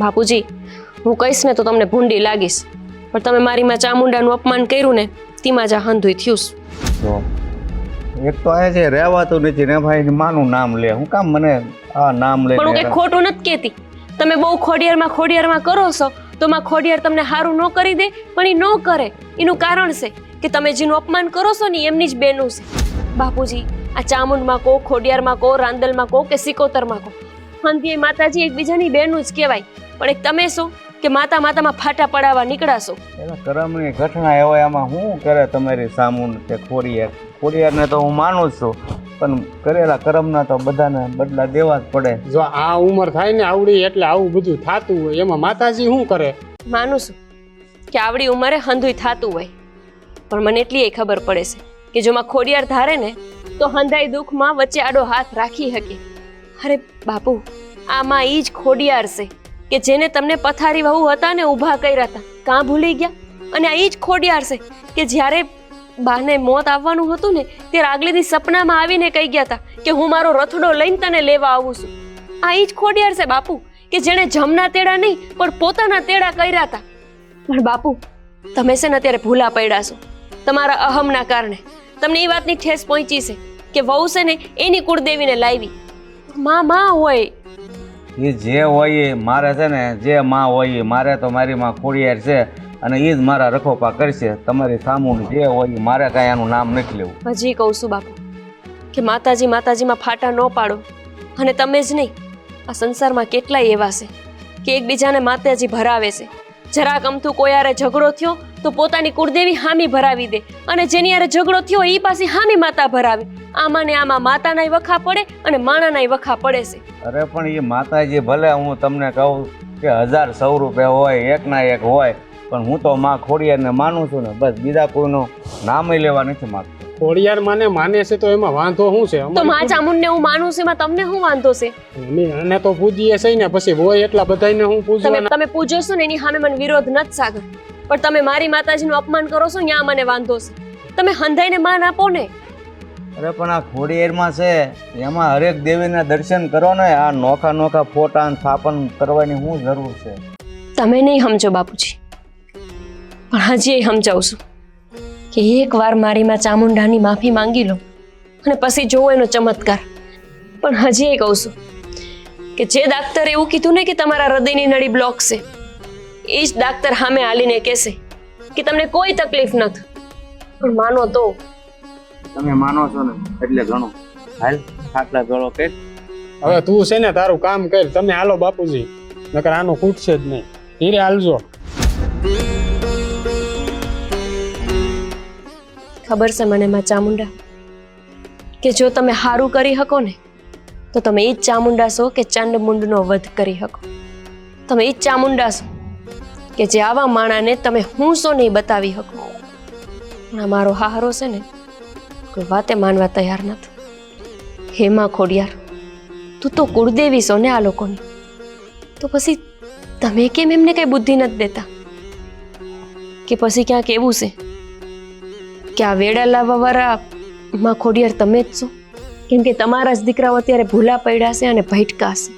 બાપુજી, હું કહીશ ને તો તમને ભૂંડી લાગીશ, પણ તમે મારી માં ચામુંડાનું અપમાન કર્યું ને તેમાં જ આ હંધુય થયું છે. જો એક તો આ છે રહેવાતું નથી ને ભાઈ, માનું નામ લે. હું કામ મને આ નામ લે? પણ હું કઈ ખોટું નથી કહેતી. તમે બહુ ખોડિયારમાં કરો છો તો માં ખોડિયાર તમને સારું ન કરી દે, પણ એ ન કરે એનું કારણ છે કે તમે જેનું અપમાન કરો છો ને એમની જ બેનું છે. બાપુજી, આ ચામુંડમાં કહો, ખોડિયારમાં કહો, રાંદલમાં કહો કે સિકોતરમાં કહો, હંધી માતાજી એકબીજાની બેનું જ કહેવાય. પણ એક તમે શું કે માતામાં ફાટા પડાવવા નીકળાશો? એના કરમની ઘટના હોય એમાં શું કરે તમારી સામુન કે ખોડિયારને તો હું માનું જ છું, પણ કરેલા કરમના તો બધાને બદલા દેવા જ પડે. જો આ ઉંમર થાય ને આવડી એટલે આવું બધું થતું હોય, એમાં માતાજી શું કરે? માનું છું કે આવડી ઉંમરે હંધુય થતું હોય, પણ મને એટલી ખબર પડે છે કે જો માં ખોડિયાર ધારે ને તો હંધાઈ દુઃખમાં વચ્ચે આડો હાથ રાખી શકે. અરે બાપુ, આમાં ઈ જ ખોડિયાર છે કે જેને તમને પથારી વહુ હતા ને ઊભા કર્યા હતા, કાં ભૂલી ગયા? અને આ ઈ જ ખોડિયાર છે કે જ્યારે બાને મોત આવવાનું હતું ને ત્યારે આગલે દી સપનામાં આવીને કહી ગયા હતા કે હું મારો રથડો લઈને તને લેવા આવું છું. આ ઈ જ ખોડિયાર છે બાપુ કે જેણે જમના તેડા નહીં પણ પોતાના તેડા કર્યા હતા. પણ બાપુ, તમે છે ને અત્યારે ભૂલા પડ્યા છો તમારા અહમના કારણે. તમને એ વાતની ઠેસ પહોંચી છે કે વહુ છે ને એની કુળદેવીને લાવી. માં હોય એ જે હોય એ મારે છે ને, જે માં હોય એ મારે તો મારી માં ખોડિયાર છે અને એ જ મારા રખોપા કરશે. તમારી સામું જે હોય એ મારે કાંઈ એનું નામ નથી લેવું. હજી કહું છું બાપુ કે માતાજીમાં ફાટા ન પાડો. અને તમે જ નહીં, આ સંસારમાં કેટલાય એવા છે કે એકબીજાને માતાજી ભરાવે છે. જરાક અમથું કોઈ યારે ઝઘડો થયો તો પોતાની કુળદેવી હામી ભરાવી દે, અને જેની યારે ઝઘડો થયો એ પાછી હામી માતા ભરાવે. આમાં ને આમાં માતાનાય વખા પડે અને માણાનાય વખા પડે છે. અરે પણ એ માતાજી ભલે હું તમને કહું કે 1000 સ્વરૂપે હોય, એકના એક હોય, પણ હું તો માં ખોડિયારને માનું છું ને બસ, બીજા કોઈનું નામ લેવા નથી માંગતો. ખોડિયાર માને છે તો એમાં વાંધો શું છે? તો માં ચામુંડને હું માનું છું, એમાં તમને શું વાંધો છે? એને તો પૂજીએ છે ને, પછી હોય એટલા બધાને હું પૂજવાના. તમે પૂજો છો ને એની સામે મને વિરોધ નથી સાગર, પણ તમે મારી માતાજીનું અપમાન કરો છો ત્યાં મને વાંધો છે. તમે હંધાઈને માન આપો ને. અરે પણ આ ખોડિયારમાં છે એમાં હરેક દેવીના દર્શન કરો ને, આ નોખા ફોટા સ્થાપન કરવાની શું જરૂર છે? તમે નહીં સમજો બાપુજી, પણ હજી સમજાવું છું કે એકવાર મારી માં ચામુંડાની માફી માંગી લો અને પછી જોવો એનો ચમત્કાર. પણ હજી કહું છું કે જે ડાક્ટરે એવું કીધું ને કે તમારા હૃદયની નળી બ્લોક છે, એ જ ડાક્ટર સામે હાલીને કહેશે કે તમને કોઈ તકલીફ નથી. પણ માનો તો તમે માનો છો ને એટલે ઘણું. હાલ ખાટલા ગળો કે હવે તું છે ને તારું કામ કર. તમે હાલો બાપુજી, નકર આનું ખૂટશે જ નહીં. ધીરે હાલજો. ખબર છે મને માં ચામુંડા કે જો તમે સારું કરી શકો ને તો તમે એ જ ચામુંડા છો કે ચાંડમુંડનો વધ કરી શકો. તમે એ જ ચામુંડા છો કે જે આવા માણાને તમે હું શું નહીં બતાવી શકો. પણ મારો હારો છે ને કોઈ વાતે માનવા તૈયાર નથી. હેમાં ખોડિયાર, તું તો કુળદેવી છો ને આ લોકોની, તો પછી તમે કેમ એમને કઈ બુદ્ધિ નથી દેતા? કે પછી ક્યાંક એવું છે કે આ વેડા લાવવા વાળા માં ખોડિયાર તમે જ છો? કેમ કે તમારા જ દીકરાઓ અત્યારે ભૂલા પડ્યા છે અને ભટકા છે.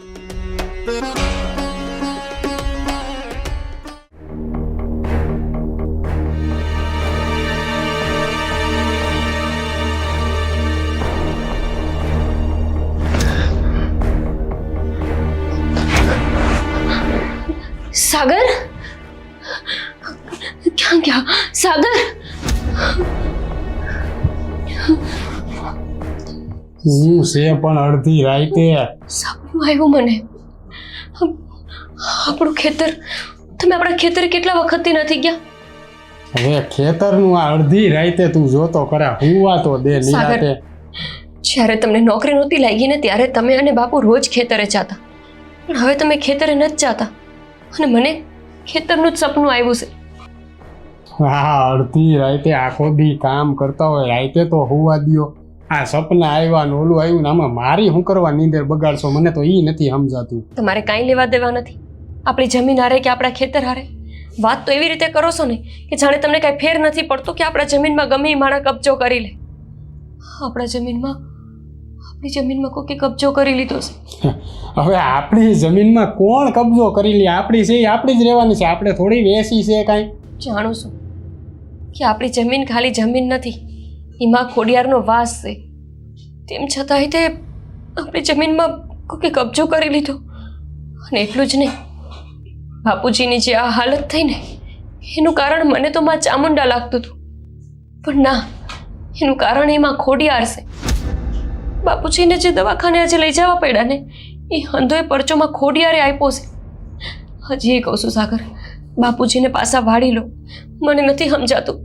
સાગર ક્યાં ગયા સાગર? હું છે પણ અડધી રાતે સપનું આવ્યું મને. આપણું ખેતર, તમે આપણા ખેતર કેટલા વખતથી નથી ગયા? હવે ખેતરનું આ અડધી રાતે તું જોતો ખરા, હુવા તો દે નિરાતે. જ્યારે તમને નોકરી નહોતી લાગી ને ત્યારે તમે અને બાપુ રોજ ખેતરે જતા, પણ હવે તમે ખેતરે નથી જતા અને મને ખેતરનું જ સપનું આવ્યું છે. હા, અડધી રાતે આખો દી કામ કરતા હોય, રાતે તો હુવા દ્યો. આ સપના આવ્યા ને ઓલું આવ્યું ને આમાં મારી શું કરવા નીંદર બગાડશો? મને તો ઈ નથી સમજાતું. તમારે કાંઈ લેવા દેવા નથી આપણી જમીન હારે કે આપણા ખેતર હારે. વાત તો એવી રીતે કરો છો ને કે જાણે તમને કાંઈ ફેર નથી પડતો કે આપણા જમીનમાં ગમે એ માણસ કબજો કરી લે. આપણી જમીનમાં કોકે કબજો કરી લીધો છે. હવે આપણી જમીનમાં કોણ કબજો કરી લે? આપણી છે એ આપણી જ રહેવાની છે, આપણે થોડી વેચી છે કાંઈ. જાણું છું કે આપણી જમીન ખાલી જમીન નથી, એમાં ખોડિયારનો વાસ છે. તેમ છતાંય તે આપણી જમીનમાં કોકે કબજો કરી લીધો. અને એટલું જ નહીં, બાપુજીની જે આ હાલત થઈ ને એનું કારણ મને તો માં ચામુંડા લાગતું હતું, પણ ના, એનું કારણ એમાં ખોડિયાર છે. બાપુજીને જે દવાખાને આજે લઈ જવા પડ્યા ને એ હંધોએ પરચોમાં ખોડિયારે આપ્યો છે. હજી એ કહું છું સાગર, બાપુજીને પાછા વાળી લો. મને નથી સમજાતું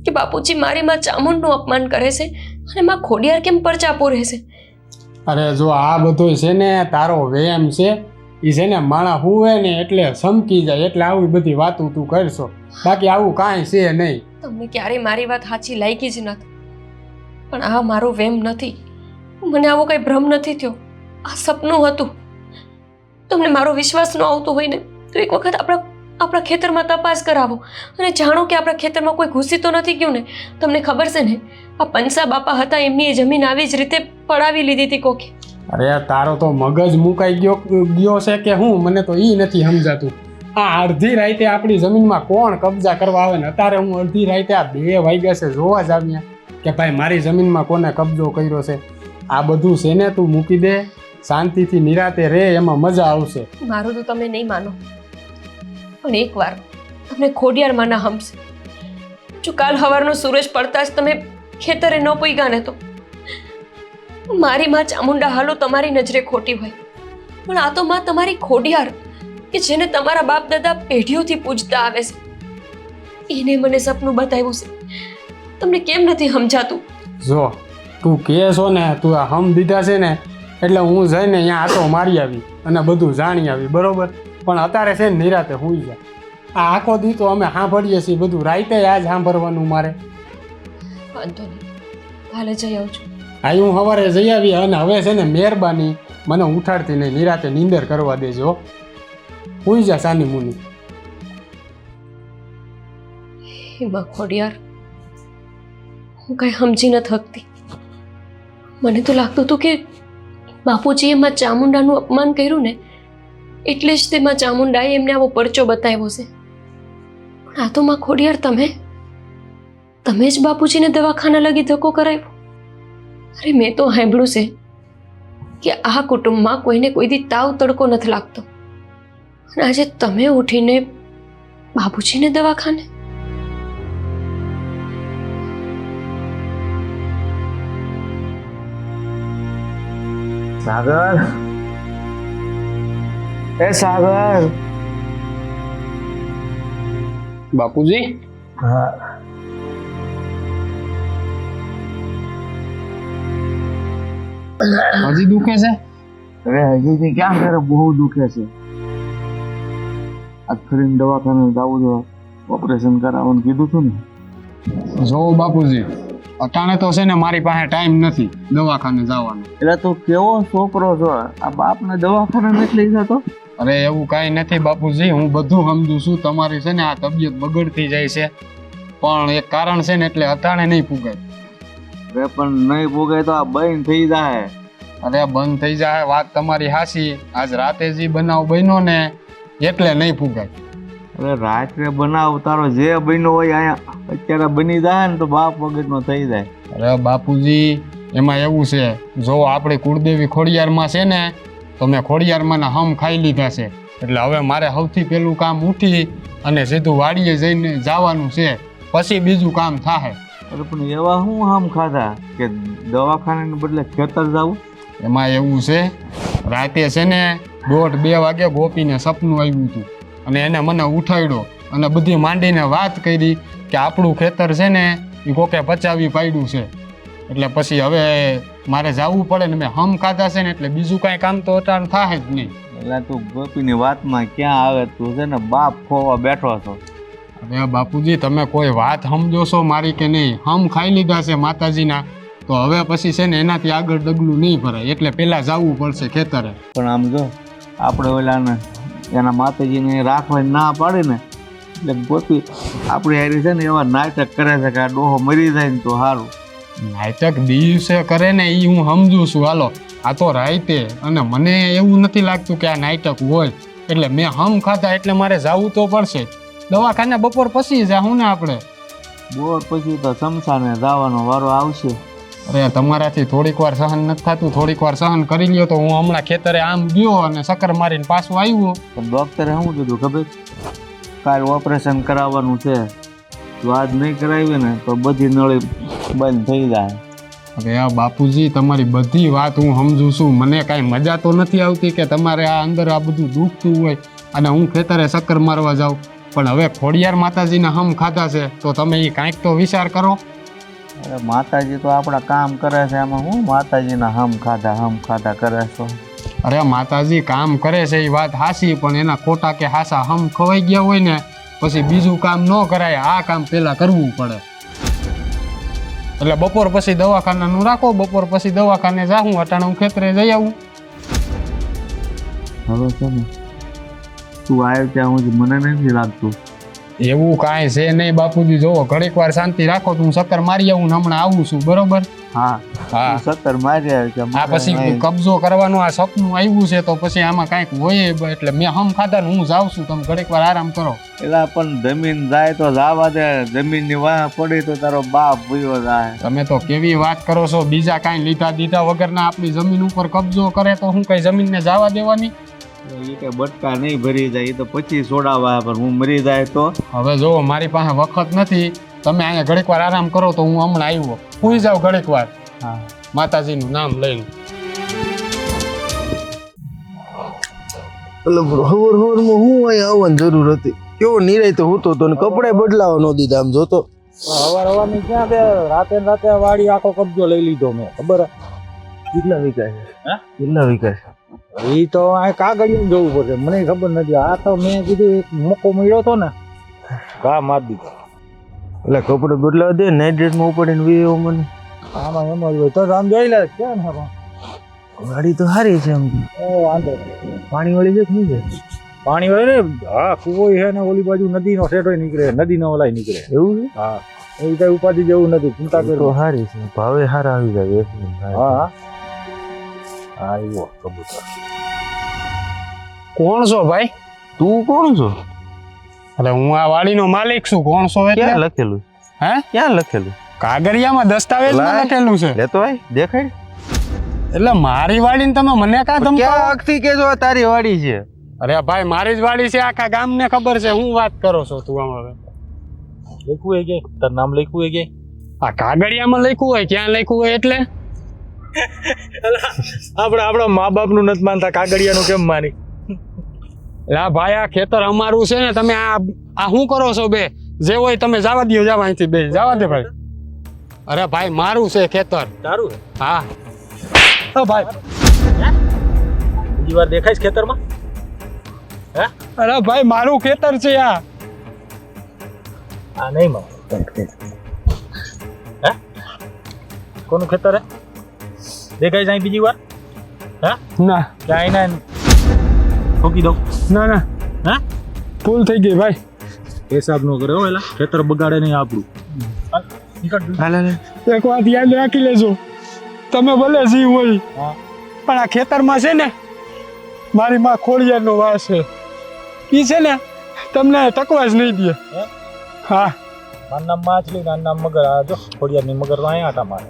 કે બાપુજી મારી માં ચામુંડનું અપમાન કરે છે અને માં ખોડિયાર કેમ પરચાપો રહેશે. અરે જો આ બધું છે ને તારો વેમ છે, એ છે ને માણા હુવે ને એટલે સમકી જાય, એટલે આવી બધી વાતો તું કરશો, બાકી આવું કાંઈ છે નહીં. તમને ક્યારેય મારી વાત સાચી લાગી જ નથી, પણ આ મારો વેમ નથી. મને આવો કંઈ ભ્રમ નથી થયો, આ સપનું હતું. તમને મારો વિશ્વાસ ન આવતો હોય ને તો એક વખત આપણા ખેતરમાં તપાસ કરાવો અને જાણો કે આપણા ખેતરમાં કોઈ ઘૂસી તો નથી ગયું ને. તમને ખબર છે ને, આ પંસા બાપા હતા એમની એ જમીન આવી જ રીતે પડાવી લીધી હતી કોકે. અરે તારો તો મગજ મુકાઈ ગયો છે કે હું? મને તો ઈ નથી સમજાતું. આ અડધી રાતે આપણી જમીનમાં કોણ કબજા કરવા આવે ને? અત્યારે હું અડધી રાતે આ 2 વાગ્યા છે જોવા જ આવ્યા કે ભાઈ મારી જમીનમાં કોને કબજો કર્યો છે. આ બધું છે ને તું મૂકી દે, શાંતિથી નિરાતે રે, એમાં મજા આવશે. મારું તો તમે નહીં માનો, પણ એકવાર તમને ખોડિયારમાં ના હમશે. જો કાલ સવારનો સૂરજ પડતા જ તમે ખેતરે ન પૂગ્યા ને તો મારી માં ચામુંડા હાલો તમારી નજરે ખોટી હોય, પણ આ તો માં તમારી ખોડિયાર કે જેને તમારા બાપ દાદા પેઢીઓથી પૂજતા આવે છે, એને મને સપનું બતાવ્યું છે. તમને કેમ નથી સમજાતું? જો તું કહે છો ને, તું આ હમ દીધા છે ને એટલે હું જઈને અહીંયા આટો મારી આવી અને બધું જાણી આવી, બરોબર? પણ અત્યારે છે ને નિરાતે હુઈ જાય. આ આખો દી તો અમે સાંભળીએ છીએ બધું, રાતે આજ સાંભળવાનું મારે. વાંધો નહીં, કાલે જઈ આવું છું. હા, હું સવારે જઈ આવી. અને હવે છે ને મહેરબાની મને ઉઠાડતી નહીં, નિરાતે નીંદર કરવા દેજો. હુઈ જા સાની મુની. એમાં ખોડિયાર હું કઈ સમજી ન થકતી. મને તો લાગતું હતું કે બાપુજીએ એમાં ચામુંડાનું અપમાન કર્યું ને એટલે જ તેમાં ચામુંડાએ એમને આવો પરચો બતાવ્યો છે. પણ આ તો માં ખોડિયાર તમે જ બાપુજીને દવાખાના લગી ધક્કો કરાવ્યો. અરે મેં તો સાંભળ્યું છે કે આ કુટુંબમાં કોઈને કોઈ દી તાવ તડકો નથી લાગતો, અને આજે તમે ઉઠીને બાપુજીને દવાખાને. સાગર, એ સાગર. બાપુજી, હા, હજી દુખે છે? અરે હજી ક્યાં કરે, બહુ દુખે છે. આજ ફરીને દવાખાને જવું જોઈએ, ઓપરેશન કરાવવાનું કીધું હતું ને. જો બાપુજી, અટાણે તો છે ને મારી પાસે ટાઈમ નથી દવાખાને જવાનો. એટલે તું કેવો છોકરો છો, આ બાપને દવાખાને નથી લઈ જતો? અરે એવું કાંઈ નથી બાપુજી, હું બધું સમજુ છું. તમારી છે ને આ તબિયત બગડતી જાય છે, પણ એક કારણ છે ને એટલે અટાણે નહીં પુગાય. અરે પણ નહીં પુગાય તો આ બંધ થઈ જાય. અરે બંધ થઈ જાય, વાત તમારી હાચી. આજ રાતે જે બનાવ બન્યો ને એટલે નહીં પુગાય. અરે રાત્રે બનાવ તારો જે બન્યો હોય અહીંયા અત્યારે બની જાય ને તો બાપ વગરનો થઈ જાય. અરે બાપુજી, એમાં એવું છે, જો આપણી કુળદેવી ખોડિયારમાં છે ને તો મેં ખોડિયારમાં હમ ખાઈ લીધા છે, એટલે હવે મારે સૌથી પહેલું કામ ઉઠી અને સીધું વાડીએ જઈને જવાનું છે, પછી બીજું કામ થાય. અરે પણ એવા શું આમ ખાધા કે દવાખાને બદલે ખેતર જવું? એમાં એવું છે, રાતે છે ને 1:30-2 વાગે ગોપીને સપનું આવ્યું હતું અને એને મને ઉઠાડ્યો અને બધી માંડીને વાત કરી કે આપણું ખેતર છે ને એ કોકે પચાવી પાડ્યું છે. એટલે પછી હવે મારે જવું પડે ને મેં હમ ખાધા છે ને એટલે બીજું કાંઈ કામ તો અટાણ થાય જ નહીં. એટલે તું ગોપીની વાતમાં ક્યાં આવે? તું છે ને બાપ ખોવા બેઠો છો. હવે બાપુજી તમે કોઈ વાત સમજો છો મારી કે નહીં? હમ ખાઈ લીધા છે માતાજીના, તો હવે પછી છે ને એનાથી આગળ ડગલું નહીં ભરાય, એટલે પહેલાં જવું પડશે ખેતરે. પણ આમ જો આપણે ઓલાને એના માતાજીને રાખવાની ના પાડી ને એટલે ગોપી આપણી હારી છે ને એવા નાટક કરે છે કે આ ડોહો મરી જાય ને તો સારું. નાટક દિવસે કરે ને એ હું સમજુ છું, હાલો આ તો રાઈતે, અને મને એવું નથી લાગતું કે આ નાટક હોય. એટલે મેં હમ ખાધા એટલે મારે જવું તો પડશે. દવાખાને બપોર પછી જાઉં ને આપણે. બોર પછી તો શમશાને જવાનો વારો આવશે. અરે તમારાથી થોડીક વાર સહન નથી થતું, થોડીક વાર સહન કરી લ્યો. તો હું હમણાં ખેતરે આમ ગયો અને ચક્કર મારીને પાછું આવ્યો. પણ ડૉક્ટરે શું કીધું ખબર? કાલ ઓપરેશન કરાવવાનું છે, જો આજ નહીં કરાવી ને તો બધી નળી બંધ થઈ જાય. હવે આ બાપુજી તમારી બધી વાત હું સમજુ છું, મને કાંઈ મજા તો નથી આવતી કે તમારે આ અંદર આ બધું દુખતું હોય અને હું ખેતરે ચક્કર મારવા જાઉં. પણ હવે ખોડિયાર માતાજીના હમ ખાધા છે તો તમે એ કાંઈક તો વિચાર કરો. અરે માતાજી તો આપણા કામ કરે છે, એમાં હું માતાજીના હમ ખાધા કરે છો? અરે માતાજી કામ કરે છે એ વાત હાસી, પણ એના ખોટા કે હાસા હમ ખવાઈ ગયા હોય ને પછી બીજું કામ ન કરાય, આ કામ પહેલાં કરવું પડે. એટલે બપોર પછી દવાખાનાનું રાખો, બપોર પછી દવાખાને જાઉં, અટાણે હું ખેતરે જઈ આવું. હવે છે ને તું આવ્યો ત્યાં સુધી મને નથી લાગતું એવું કાંઈ છે નહીં બાપુજી. જોવો ઘડીક વાર શાંતિ રાખો, તો હું ચક્કર મારી આવું ને હમણાં આવું છું, બરોબર? હા હા. સત્તર મારી આવ્યો છે. આ પછી કબજો કરવાનું આ સપનું આવ્યું છે તો પછી આમાં કાંઈક હોય, એટલે મેં હમ ખાધા ને હું જાઉં છું, તમે ઘડીક વાર આરામ કરો. એલા પણ જમીન જાય તો જવા દે, જમીનની વાહ પડી તો તારો બાપ ભૂયો જાય. તમે તો કેવી વાત કરો છો, બીજા કાંઈ લીધા દીધા વગરના આપણી જમીન ઉપર કબજો કરે તો હું કઈ જમીનને જવા દેવાની? એ કઈ બટકા નહીં ભરી જાય, એ તો પછી છોડાવા, પણ હું મરી જાય તો? હવે જો મારી પાસે વખત નથી, તમે અહીંયા ઘડીક વાર આરામ કરો તો હું હમણાં આવ્યો. સુઈ જાવ ઘડીક વાર. હા, માતાજીનું નામ લઈને. એટલે હવરમાં હું અહીંયા આવવાની જરૂર હતી? કેવો નિરાય તો હતો તો ને કપડે બદલાવા ન દીધા. આમ જોતો હવારની ક્યાં કે રાતે વાડી આખો કબજો લઈ લીધો મેં. ખબર કેટલા વીઘા છે? હે? કેટલા વીઘા છે? એ તો આ કાગળિયું જવું પડશે, મને ખબર નથી. આ તો મેં કીધું એક મોકો મળ્યો હતો ને, ઘા મારી દીધો. એટલે કપડે બદલાવા દે, નાઇટ ડ્રેસમાં ઉપાડીને વીવો મને. આમાં એમ જ હોય તો આમ જોઈ લે. ક્યાં ને ગાડી તો સારી છે. આમ વાંધો પાણી વાળી છે કે નહીં છે? પાણી હોય ને, હા કુવો છે ને ઓલી બાજુ નદીનો સેટોય નીકળે, નદીનો ઓલાય નીકળે. એવું છે? હા, એ કઈ ઉપાધિ જેવું નથી, ચિંતા તો કરો. સારી છે, ભાવે સારા આવી જાય. હા હા હા, એવો કબૂતર. કોણ છો ભાઈ? તું કોણ છો? અરે હું આ વાડીનો માલિક છું. કોણ છો એટલે? ક્યાં લખેલું? હે? ક્યાં લખેલું? કાગળિયામાં દસ્તાવેજમાં લાય. લખેલું છે. લેતો આય, દેખાય. એટલે મારી વાડીને તમે મને કાં ક્યાં ધમકાવો? અખથી કેજો આ તારી વાડી છે? અરે ભાઈ મારી જ વાડી છે, આખા ગામને ખબર છે. હું વાત કરો છો તું આમ? હવે લખવું એ કે તાર નામ લખવું એ કે આ કાગળિયામાં લખ્યું હોય, ક્યાં લખ્યું હોય એટલે? આપણા મા બાપનું નથી માનતા, કાગળિયાનું કેમ માની? લા ભાઈ આ ખેતર અમારું છે ને, તમે આ શું કરો છો? બે જે હોય તમે જવા દો, જાવ અહીંથી. બે જવા દે ભાઈ. અરે ભાઈ મારું છે ખેતર. તારું છે? હા. ભાઈ બીજી વાર દેખાય છે ખેતરમાં? હે? અરે ભાઈ મારું ખેતર છે આ. આ નહીં માં. હે? કોનું ખેતર હે? દેખાય જાય બીજી વાર? હે? ના ક્યાં ના ઠોકી દઉં? ના ના, હે? ભૂલ થઈ ગઈ ભાઈ. પેશાબ નો કરે હો, એલા ખેતર બગાડે નહીં આપણું. એક વાત યાદ રાખી લેજો, તમે ભલે જીવ હોય હા. પણ આ ખેતરમાં છે ને મારી માં ખોડિયારનો વાસ છે. ઈ છે ને તમને ટકવા જ નહીં દે. હા. મારું નામ માછલી, નાનું નામ મગર. આ જો ખોડિયારની મગર તો અહીંયા આટા મારે.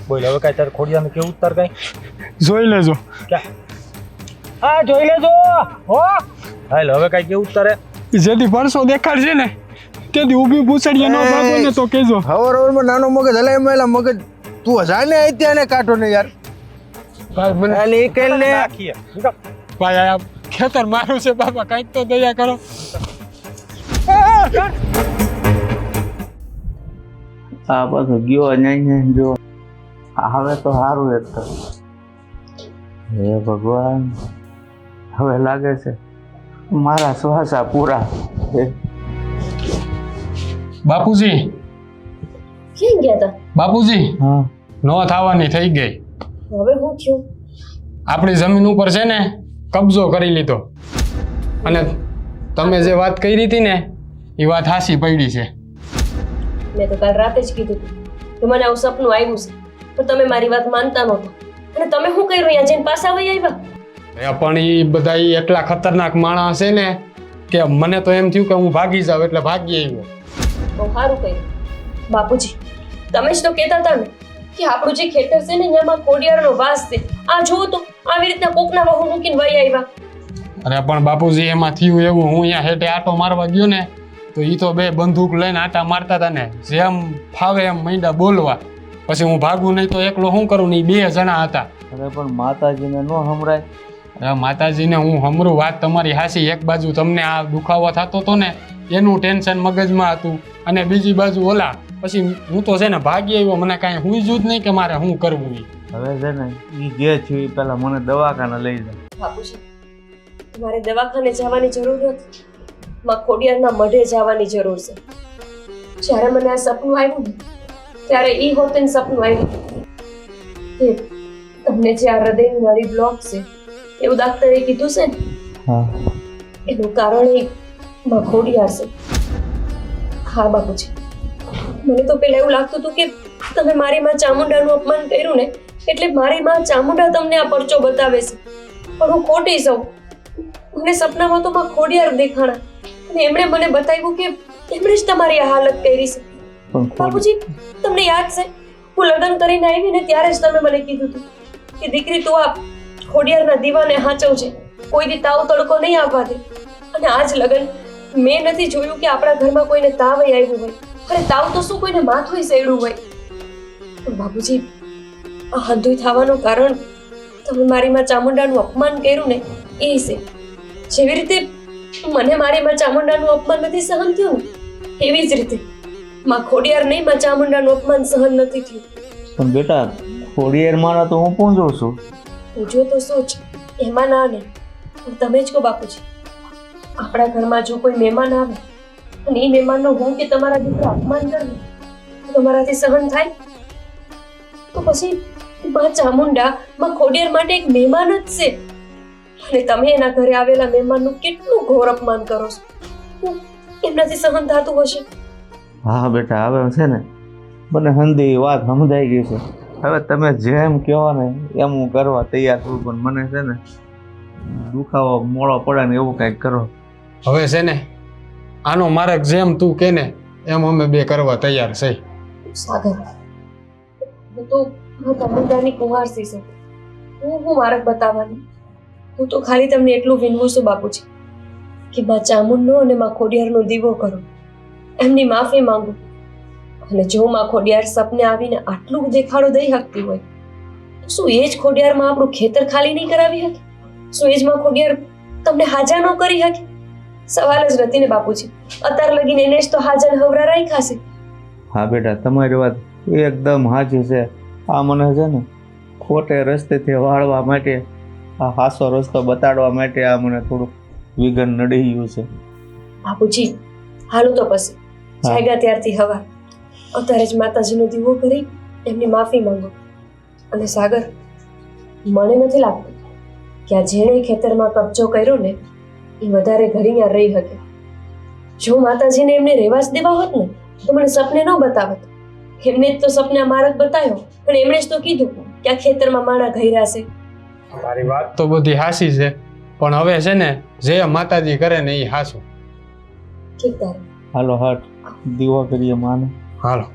બોલ હવે કાંઈ તારે ખોડિયાને કેવું તાર કાંઈ જોઈ લેજો. ક્યાં? હા જોઈ લેજો હો. હાલ હવે કઈ કેવું તારે જેથી પરસો દેખાડશે ને તેથી ઊભી પૂછડીએ ન ભાગો ને તો કેજો. હવારમાં નાનો મગજ હલાય મેલા મગજ તું હજાને અત્યારે કાઢો ને યાર. ભાઈ મને એટલે એ કઈ ને રાખીએ ભાઈ આ ખેતર મારું છે બાપા, કંઈક તો દયા કરો. આ બધો ગયો અહીંયા જો હવે તો સારું એક તો. હે ભગવાન, હવે લાગે છે મારા શ્વાસા પૂરા. બાપુજી, ક્યાં ગયા હતા? બાપુજી હા નો થવાની થઈ ગઈ. હવે હું થયું? આપણી જમીન ઉપર છે ને કબજો કરી લીધો, અને તમે જે વાત કરી હતી ને એ વાત હાસી પડી છે. મેં તો કાલ રાતે જ કીધું હતું કે મને આવું સપનું આવ્યું છે, પણ તમે મારી વાત માનતા નહોતા. અને તમે શું કર્યું? અહીંયા જઈને પાછા વહી આવ્યા? પણ એ બધા ઈ એટલા ખતરનાક માણસ છે ને કે મને તો એમ થયું કે હું ભાગી જાઉં એટલે ભાગી આવ્યો. બહુ સારું કર્યું બાપુજી. તમે જ તો કહેતા હતા ને કે આપણું જે ખેતર છે ને એમાં ખોડિયારનો વાસ છે. આ જુઓ તો આવી રીતના કોકના વહુ મૂકીને વહી આવ્યા. અરે પણ બાપુજી એમાં થયું એવું, હું અહીંયા હેઠે આટો મારવા ગયો ને તો એ તો બે બંદૂક લઈને આટા મારતા હતા ને જેમ ફાવે એમ માંડ્યા બોલવા. પછી હું ભાગું નહીં તો એકલો શું કરું ને? 2 જણા હતા. અરે પણ માતાજીને નો સંભળાય. અરે માતાજીને હું હમરું, વાત તમારી હાસી. એક બાજુ તમને આ દુખાવો થતો હતો ને એનું ટેન્શન મગજમાં હતું, અને બીજી બાજુ ઓલા. પછી હું તો છે ને ભાગી આવ્યો, મને કાંઈ હુંજ્યું જ નહીં કે મારે શું કરવું. હવે છે ને એ જે થયું એ પહેલા મને દવાખાને લઈ જાય. બાપુજી, તમારે દવાખાને જવાની જરૂર નથી. માં ખોડિયારના મઢે જવાની જરૂર છે. જ્યારે મને આ સપનું આવ્યું ને ત્યારે ઈ હોતન સપનું આવ્યું કે તમને જે આ હૃદયની નાડી બ્લોક છે એવું ડાક્ટરે કીધું છે ને, હા એનું કારણ એ માં ખોડિયાર છે. હા બાપુજી, મને તો પહેલા એવું લાગતું હતું કે તમે મારી માં ચામુંડાનું અપમાન કર્યું ને એટલે મારી માં ચામુંડા તમને આ પરચો બતાવે છે. પણ હું ખોટી છું. મને સપનામાં તો માં ખોડિયાર દેખાણા, અને એમણે મને બતાવ્યું કે એમણે જ તમારી આ હાલત કરી છે. બાપુજી, તમને યાદ છે હું લગ્ન કરીને આવી ને ત્યારે જ તમે મને કીધું હતું કે દીકરી તું આ ખોડિયારના દીવાને હાચવજે, કોઈ દી તાવ તડકો નહીં આવવા દે. અને આજ લગ્ન મેં નથી જોયું કે આપણા ઘરમાં કોઈને તાવ આવ્યું હોય. અરે તાવ તો શું, કોઈને માથું સેડ્યું હોય. પણ બાપુજી, આ હંધુય થવાનું કારણ તમે મારી માં ચામુંડાનું અપમાન કર્યું ને એ છે. જેવી રીતે મને મારી માં ચામુંડાનું અપમાન નથી સહન થયું ને એવી જ રીતે માં ખોડિયાર નહીં માં ચામુંડાનું અપમાન સહન નથી થયું. પણ બેટા ખોડિયાર મારા તો હું પૂંજું છું. પૂછો તો સોચ, એમાં ના ને. પણ તમે જ કહો બાપુજી, આપણા ઘરમાં જો કોઈ મહેમાન આવે અને એ મહેમાનનો હું કે તમારા દીકરા અપમાન કરે તો તમારાથી સહન થાય? તો પછી માં ચામુંડા માં ખોડિયાર માટે એક મહેમાન જ છે, અને તમે એના ઘરે આવેલા મહેમાનનું કેટલું ઘોર અપમાન કરો છો. એમનાથી સહન થતું હશે? હા બેટા, હવે છે ને મને હંધી વાત સમજાઈ ગઈ છે. હવે તમે જેમ કહો ને એમ હું કરવા તૈયાર છું, પણ મને છે ને દુખાવો મોડો પડે ને એવું કંઈક કરો. હવે છે ને આનો માર્ગ જેમ તું કે ને એમ અમે બે કરવા તૈયાર છે. સાગર, હું તો ચામુંડાની કુંવારસી છું. હું માર્ગ બતાવવાની. હું તો ખાલી તમને એટલું વિનવું છું બાપુજી કે માં ચામુંડનો અને માં ખોડિયારનો દીવો કરો, એમની માફી માંગુ. અને જો માં ખોડિયાર સપને આવીને આટલું દેખાડો દઈ શકતી હોય તો શું એ જ ખોડિયારમાં આપણું ખેતર ખાલી નહીં કરાવી શકે? શું એ જ માં ખોડિયાર તમને હાજા ન કરી શકે? સવાલ જ નથી ને બાપુજી. અત્યાર લગીને એને જ તો હાજર હવરા રાખ્યા છે. હા બેટા, તમારી વાત એકદમ સાચી છે. આ મને છે ને ખોટે રસ્તેથી વાળવા માટે, આ હાસો રસ્તો બતાડવા માટે આ મને થોડુંક વિઘન નડી ગયું છે. બાપુજી, હાલું તો પછી જાગ્યા ત્યારથી હવા અત્યારે જ માતાજીનો દીવો કરી એમની માફી માંગો. અને સાગર, મને નથી લાગતું કે આ જેણે ખેતરમાં કબજો કર્યો ને એ વધારે ઘડી ત્યાં રહી શકે. જો માતાજીને એમને રહેવા જ દેવા હોત ને તો મને સપને ન બતાવત. એમને જ તો સપને માર્ગ બતાવ્યો, પણ એમણે જ તો કીધું કે આ ખેતરમાં માણા ઘયરા છે. મારી વાત તો બધી હાસી છે, પણ હવે છે ને જે માતાજી કરે ને એ હાસું. ઠીક તારે. હાલો હટ દીવો કરીએ માને. હાલો.